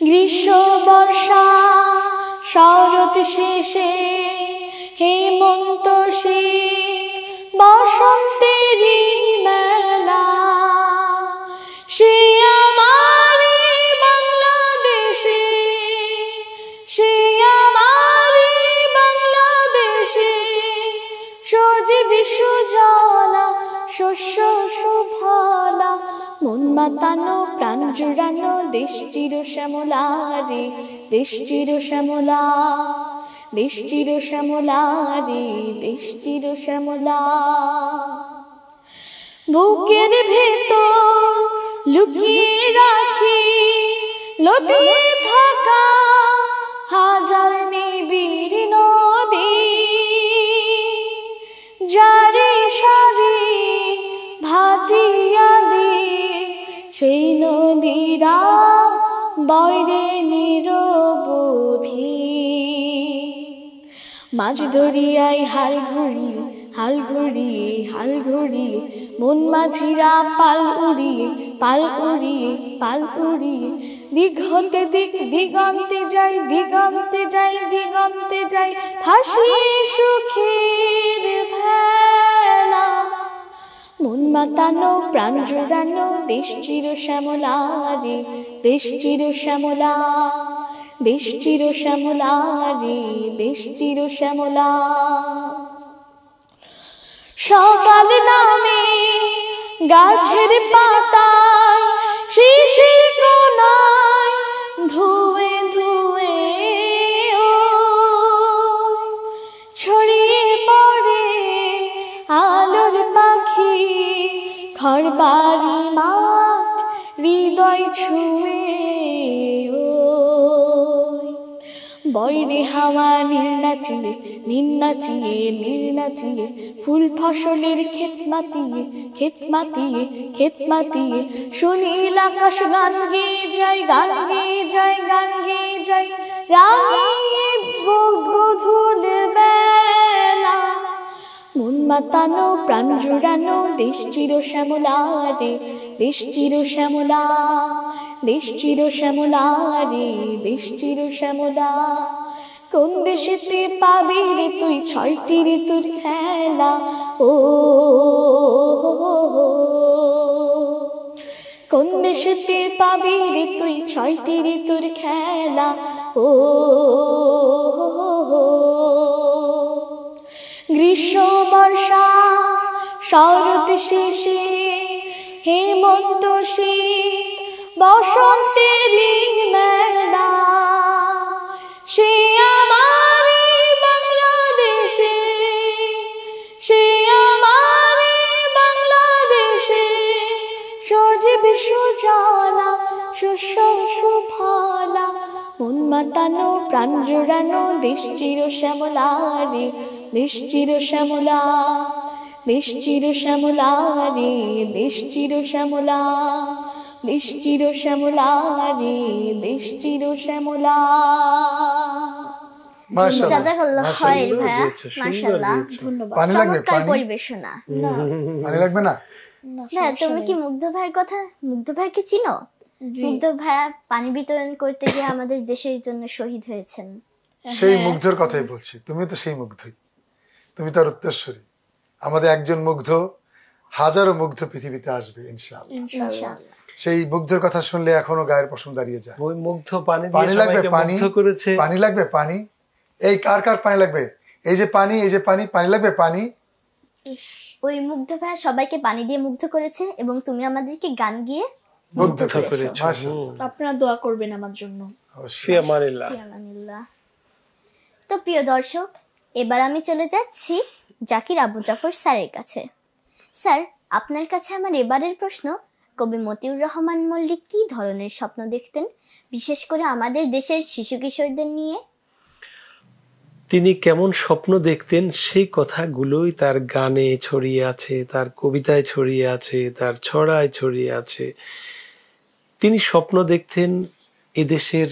গ্রীষ্ম বর্ষা শরৎ শেষে হেমন্ত শীত বসন্তেরই মেলা, সে আমারই বাংলাদেশে, সে আমারই বাংলাদেশে, সজীবী সুজলা শস্য সুফলা, মন মাতানো প্রাণ জুড়ানো দেশ চির শ্যামলা রে, দেশ চির শ্যামলা, দেশ চির শ্যামলা রে, দেশ চির শ্যামলা। বুকের ভেতর লুকিয়ে রাখি লতিয়ে থাকা হাজার নিবিড় নদী, যারে সারি ভাটিয়ালি সেই নদীরা বয়রে নিরবধি, মাঝ দরিয়ায় হাল ঘুরিয়ে হাল ঘুরিয়ে হাল ঘুরিয়ে, মন মাঝিরা পাল উড়িয়ে পাল উড়িয়ে পাল উড়িয়ে, দিক হতে দিক দিগন্তে যাই দিগন্তে যাই দিগন্তে যাই, ভাসিয়ে সুখের ভেলা, মন মাতানো প্রাণ জুড়ানো দেশ চির শ্যামলা রে, দেশ চির শ্যামলা, দেশ চির শ্যামলা রে, দেশ চির শ্যামলা। সকাল নামে গাছের পাতায় শিশির কোনায় ধুয়ে ধুয়ে ছড়িয়ে পড়ে আলোর পাখি বাড়ি মাঠ হৃদয় ছুঁয়ে বৈরে হাওয়া নীল নাচিয়ে নীল নাচিয়ে নীল নাচিয়ে ফুল ফসলের ক্ষেত মাতিয়ে ক্ষেত মাতিয়ে ক্ষেত মাতিয়ে সুনীল আকাশ গান গেয়ে যায় গান গেয়ে যায় গান গেয়ে যায় রাঙিয়ে গোধূল বেলা মন মাতানো প্রাণ জুড়ানো দেশ চির শ্যামলা রে দেশ চির শ্যামলা দেশ চির শ্যামলা রে দেশ চির শ্যামলা কোন দেশেতে পাবি রে তুই 6টি ঋতুর খেলা ও কোন দেশেতে পাবি রে তুই 6টি ঋতুর খেলা ও গ্রীষ্ম বর্ষা শরৎ শেষে হেমন্ত শীত বসন্তের মেলা সে আমার বাংলাদেশে সে আমার বাংলাদেশে সজীব সুজলা শস্য সুফলা মন মাতানো প্রাণ জুড়ানো দেশ চির শ্যামলা রে দেশ চির শ্যামলা দেশ চির শ্যামলা রে দেশ চির শ্যামলা দেশ চির শ্যামলা রে দেশ চির শ্যামলা মাশাআল্লাহ জাযাকাল্লাহ খায়র ভাইয়া, মাশাআল্লাহ, ধন্যবাদ। পানি লাগবে? চমৎকার পানি পরিবেশনা। পানি লাগবে না? ভাইয়া তুমি কি মুগ্ধ ভাইয়ের কথা, মুগ্ধ ভাইকে চিনো? মুগ্ধ ভাইয়া পানি বিতরণ করতে গিয়ে আমাদের দেশের জন্য শহীদ হয়েছেন। সেই মুগ্ধর কথাই বলছি, তুমি তো সেই মুগ্ধই, তুমি তার উত্তরসূরি। আমাদের একজন মুগ্ধ, হাজারো মুগ্ধ পৃথিবীতে আসবে ইনশাআল্লাহ। ইনশাআল্লাহ। সেই মুগ্ধর কথা শুনলে এখনো গায়ের পশম দাঁড়িয়ে যায়। ওই মুগ্ধ পানি পানি দিয়ে লাগবে? সবাইকে পানি মুগ্ধ করেছে। পানি লাগবে? পানি এই কার কার পানি লাগবে? এই যে পানি, এই যে পানি, পানি লাগবে? পানি ওই মুগ্ধ ভাইয়া সবাইকে পানি দিয়ে মুগ্ধ করেছে এবং তুমি আমাদেরকে গান গিয়ে মুগ্ধ করেছে। করেছে। মাশাআল্লাহ, আপনারা দোয়া করবেন আমার জন্য। অবশ্যই। ফি আমানিল্লাহ। ফিয়ামানিল্লাহ। তো প্রিয় দর্শক, এবার আমি চলে যাচ্ছি জাকির আবু জাফর স্যারের কাছে। স্যার, আপনার কাছে আমার এবারের প্রশ্ন, কবি মতিউর রহমান মল্লিক কি ধরনের স্বপ্ন দেখতেন, বিশেষ করে আমাদের দেশের শিশু কিশোরদের নিয়ে? তিনি কেমন স্বপ্ন দেখতেন সেই কথাগুলোই তার গানে ছড়িয়ে আছে, তার কবিতায় ছড়িয়ে আছে, তার ছড়ায় ছড়িয়ে আছে। তিনি স্বপ্ন দেখতেন এদেশের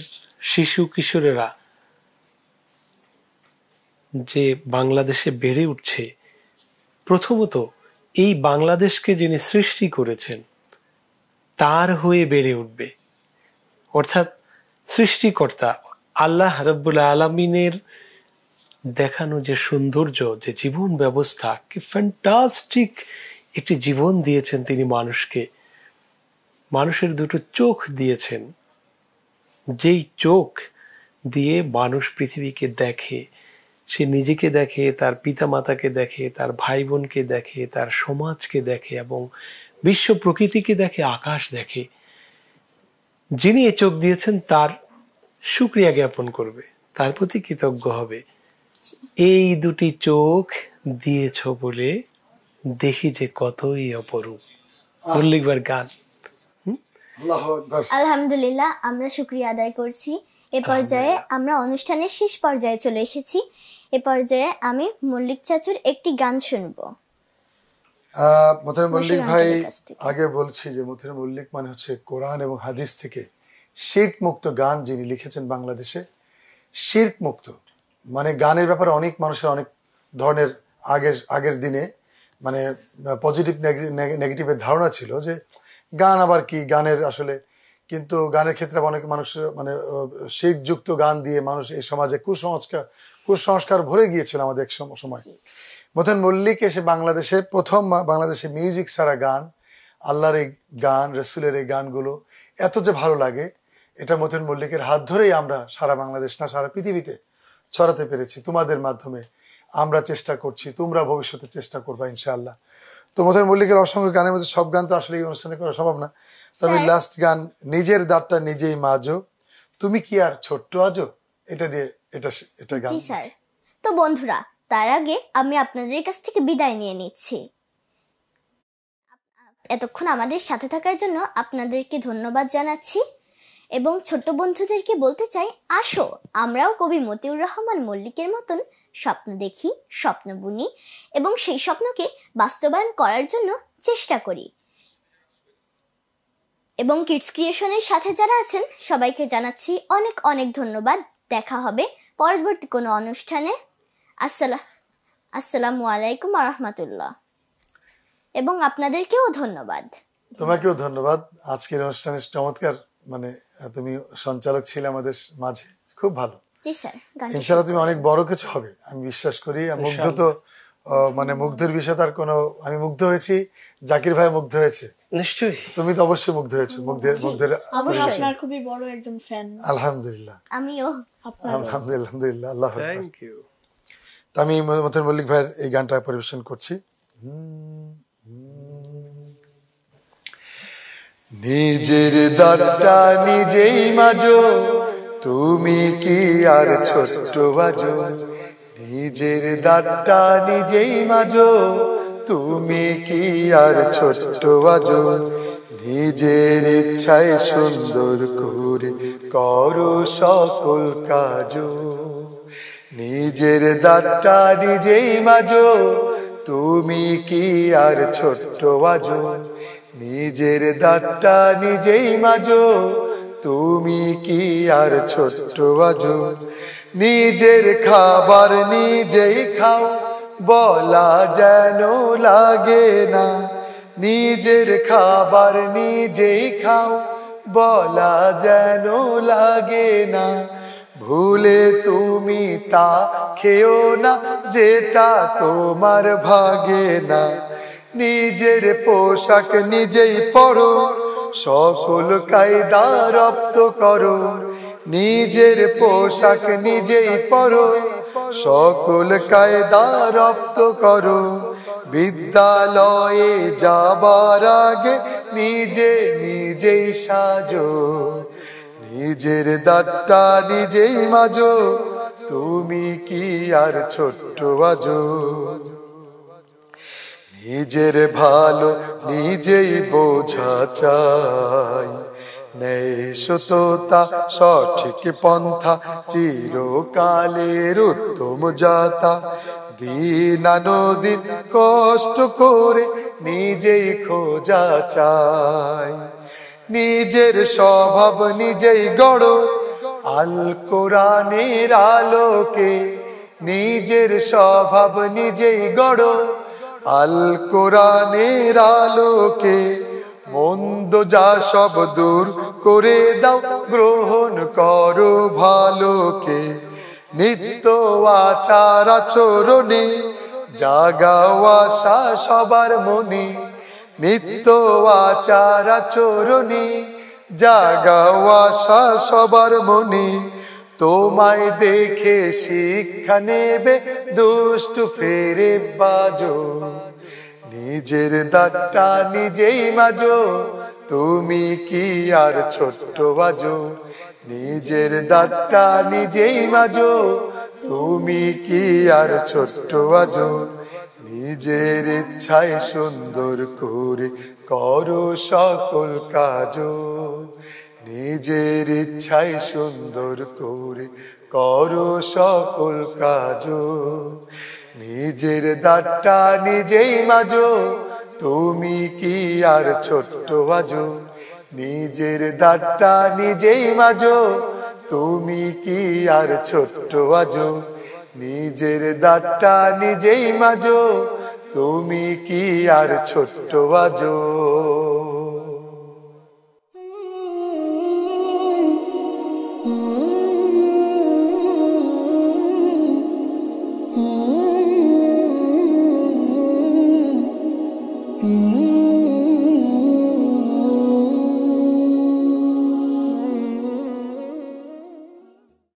শিশু কিশোরেরা যে বাংলাদেশে বেড়ে উঠছে, প্রথমত এই বাংলাদেশকে যিনি সৃষ্টি করেছেন তার হয়ে বেড়ে উঠবে, অর্থাৎ সৃষ্টিকর্তা আল্লাহ রাব্বুল আলামিনের দেখানো যে সৌন্দর্য, যে জীবন ব্যবস্থা, কি ফ্যান্টাস্টিক একটি জীবন দিয়েছেন তিনি মানুষকে। মানুষের দুটো চোখ দিয়েছেন, যেই চোখ দিয়ে মানুষ পৃথিবীকে দেখে, সে নিজেকে দেখে, তার পিতা মাতাকে দেখে, তার ভাই বোনকে দেখে, তার সমাজকে দেখে এবং বিশ্ব প্রকৃতিকে দেখে, আকাশ দেখে। যিনি এ চোখ দিয়েছেন তার শুকরিয়া জ্ঞাপন করবে, তার প্রতি কৃতজ্ঞ হবে। এই দুটি চোখ দিয়েছ বলে দেখি যে কতই অপরূপ। মল্লিকবার গান। আল্লাহু আকবার। আলহামদুলিল্লাহ, আমরা শুকরিয়া আদায় করছি। এ পর্যায়ে আমরা অনুষ্ঠানের শেষ পর্যায়ে চলে এসেছি। এ পর্যায়ে আমি মল্লিক চাচুর একটি গান শুনবো। মোতাহের মল্লিক ভাই, আঙ্কেলের কাছ থেকে। আগে বলছি যে মোতাহের মল্লিক মানে হচ্ছে কোরআন এবং হাদিস থেকে শিরক মুক্ত গান যিনি লিখেছেন বাংলাদেশে। শিরক মুক্ত মানে গানের ব্যাপারে অনেক মানুষের অনেক ধরনের আগের দিনে মানে পজিটিভ নেগেটিভের ধারণা ছিল যে গান আবার কি, গানের আসলে, কিন্তু গানের ক্ষেত্রে অনেক মানুষ মানে শিরকযুক্ত গান দিয়ে মানুষ এই সমাজে কুসংস্কার ভরে গিয়েছিল আমাদের এক সময়। মোতাহের মল্লিক এসে বাংলাদেশে প্রথম বাংলাদেশে মিউজিক ছাড়া গান, আল্লাহর এই গান, রসুলের এই গানগুলো এত যে ভালো লাগে, এটা মোতাহের মল্লিকের হাত ধরেই আমরা সারা বাংলাদেশ না সারা পৃথিবীতে ছড়াতে পেরেছি। তোমাদের মাধ্যমে আমরা চেষ্টা করছি, তোমরা ভবিষ্যতে চেষ্টা করবা ইনশাআল্লাহ। তো মোতাহের মল্লিকের অসংখ্য গানের মধ্যে সব গান তো আসলে এই অনুষ্ঠানে করা সম্ভব না, তবে লাস্ট গান নিজের দাঁতটা নিজেই মাজো, তুমি কি আর ছোট্ট আজো, এটা দিয়ে এটা গান। জি স্যার। তো বন্ধুরা, তার আগে আমি আপনাদের কাছ থেকে বিদায় নিয়ে নিচ্ছি। এতক্ষণ আমাদের সাথে থাকার জন্য আপনাদেরকে ধন্যবাদ জানাচ্ছি এবং ছোট্ট বন্ধুদেরকে বলতে চাই, আসো আমরাও কবি মতিউর রহমান মল্লিকের মতন স্বপ্ন দেখি, স্বপ্ন বুনি এবং সেই স্বপ্নকে বাস্তবায়ন করার জন্য চেষ্টা করি। এবং কিডস ক্রিয়েশনের সাথে যারা আছেন সবাইকে জানাচ্ছি অনেক অনেক ধন্যবাদ। দেখা হবে পরবর্তী কোনো অনুষ্ঠানে। আসসালামু আলাইকুম ওয়া রাহমাতুল্লাহ। এবং আপনাদেরকেও ধন্যবাদ। তোমাকেও ধন্যবাদ। আজকের অনুষ্ঠানে চমৎকার, মানে তুমি সঞ্চালক ছিলে আমাদের মাঝে, খুব ভালো। জি স্যার, ইনশাআল্লাহ তুমি অনেক বড় কিছু হবে আমি বিশ্বাস করি। মুগ্ধ তো মানে মুগ্ধের বিষয় তার কোনো, আমি মুগ্ধ হয়েছি, জাকির ভাই মুগ্ধ হয়েছে, নিশ্চয়ই তুমি তো অবশ্যই মুগ্ধ হয়েছো। মুগ্ধের আপনার খুবই বড় একজন ফ্যান। আলহামদুলিল্লাহ, আমিও। আলহামদুলিল্লাহ, আল্লাহ আকবার। Thank you. তো আমি মতিউর মল্লিক ভাইয়ের এই গানটা পরিবেশন করছি। নিজের দাঁড়টা নিজেই মাজো, তুমি কি আর ছোট্ট বাজো। নিজের দাঁড়টা নিজেই মাজো, তুমি কি আর ছোট্ট বাজো। নিজের ইচ্ছায় সুন্দর করে করো সকল কাজ। নিজের দাঁড়টা নিজেই মাজো, তুমি কি আর ছোট্ট বাজো। নিজের দাঁতটা নিজেই মাজো, তুমি কি আর ছোট্ট বাজো। নিজের খাবার নিজেই খাও, বলা যেন লাগে না। নিজের খাবার নিজেই খাও, বলা যেন লাগে না। ভুলে তুমি তা খেও না যেটা তোমার ভাগে না। নিজের পোশাক নিজেই পরো, সকল কায়দা রপ্ত করো। নিজের পোশাক নিজেই পরো, সকল কায়দা রপ্ত করো। বিদ্যালয়ে যাবার আগে নিজে নিজেই সাজো। নিজের দাঁতটা নিজেই মাজো, তুমি কি আর ছোট্ট বাজো। নিজের ভালো নিজেই বোঝা চাই, নেই সততা সঠিক পন্থা, চিরকালের উত্তম যাতা। দিনানুদিন কষ্ট করে নিজেই খোঁজা চাই। নিজের স্বভাব নিজেই গড়ো, আল কোরআনের আলোকে। নিজের স্বভাব নিজেই গড়ো, আল কোরআনের আলোকে। মন্দ যা সব দূর করে দাও, গ্রহণ করো ভালোকে। নিত্য আচার আচরণে জাগাও আশা সবার মনে। নিত্য আচার আচরণে জাগাও আশা সবার মনে। তোমায় দেখে শিক্ষা নেবে দুষ্টু ফেরে বাজো। নিজের দাঁতটা নিজেই মাজো, তুমি কি আর ছোট্ট বাজো। নিজের দাঁতটা নিজেই মাজো, তুমি কি আর ছোট্ট বাজো। নিজের ইচ্ছায় সুন্দর করে করো সকল কাজ। নিজের ইচ্ছায় সুন্দর করে করো সকল কাজ। নিজের দাঁতটা নিজেই মাজো, তুমি কি আর ছোট্ট বাজো। নিজের দাঁতটা নিজেই মাজো, তুমি কি আর ছোট্ট বাজো। নিজের দাঁতটা নিজেই মাজো, তুমি কি আর ছোট্ট বাজো।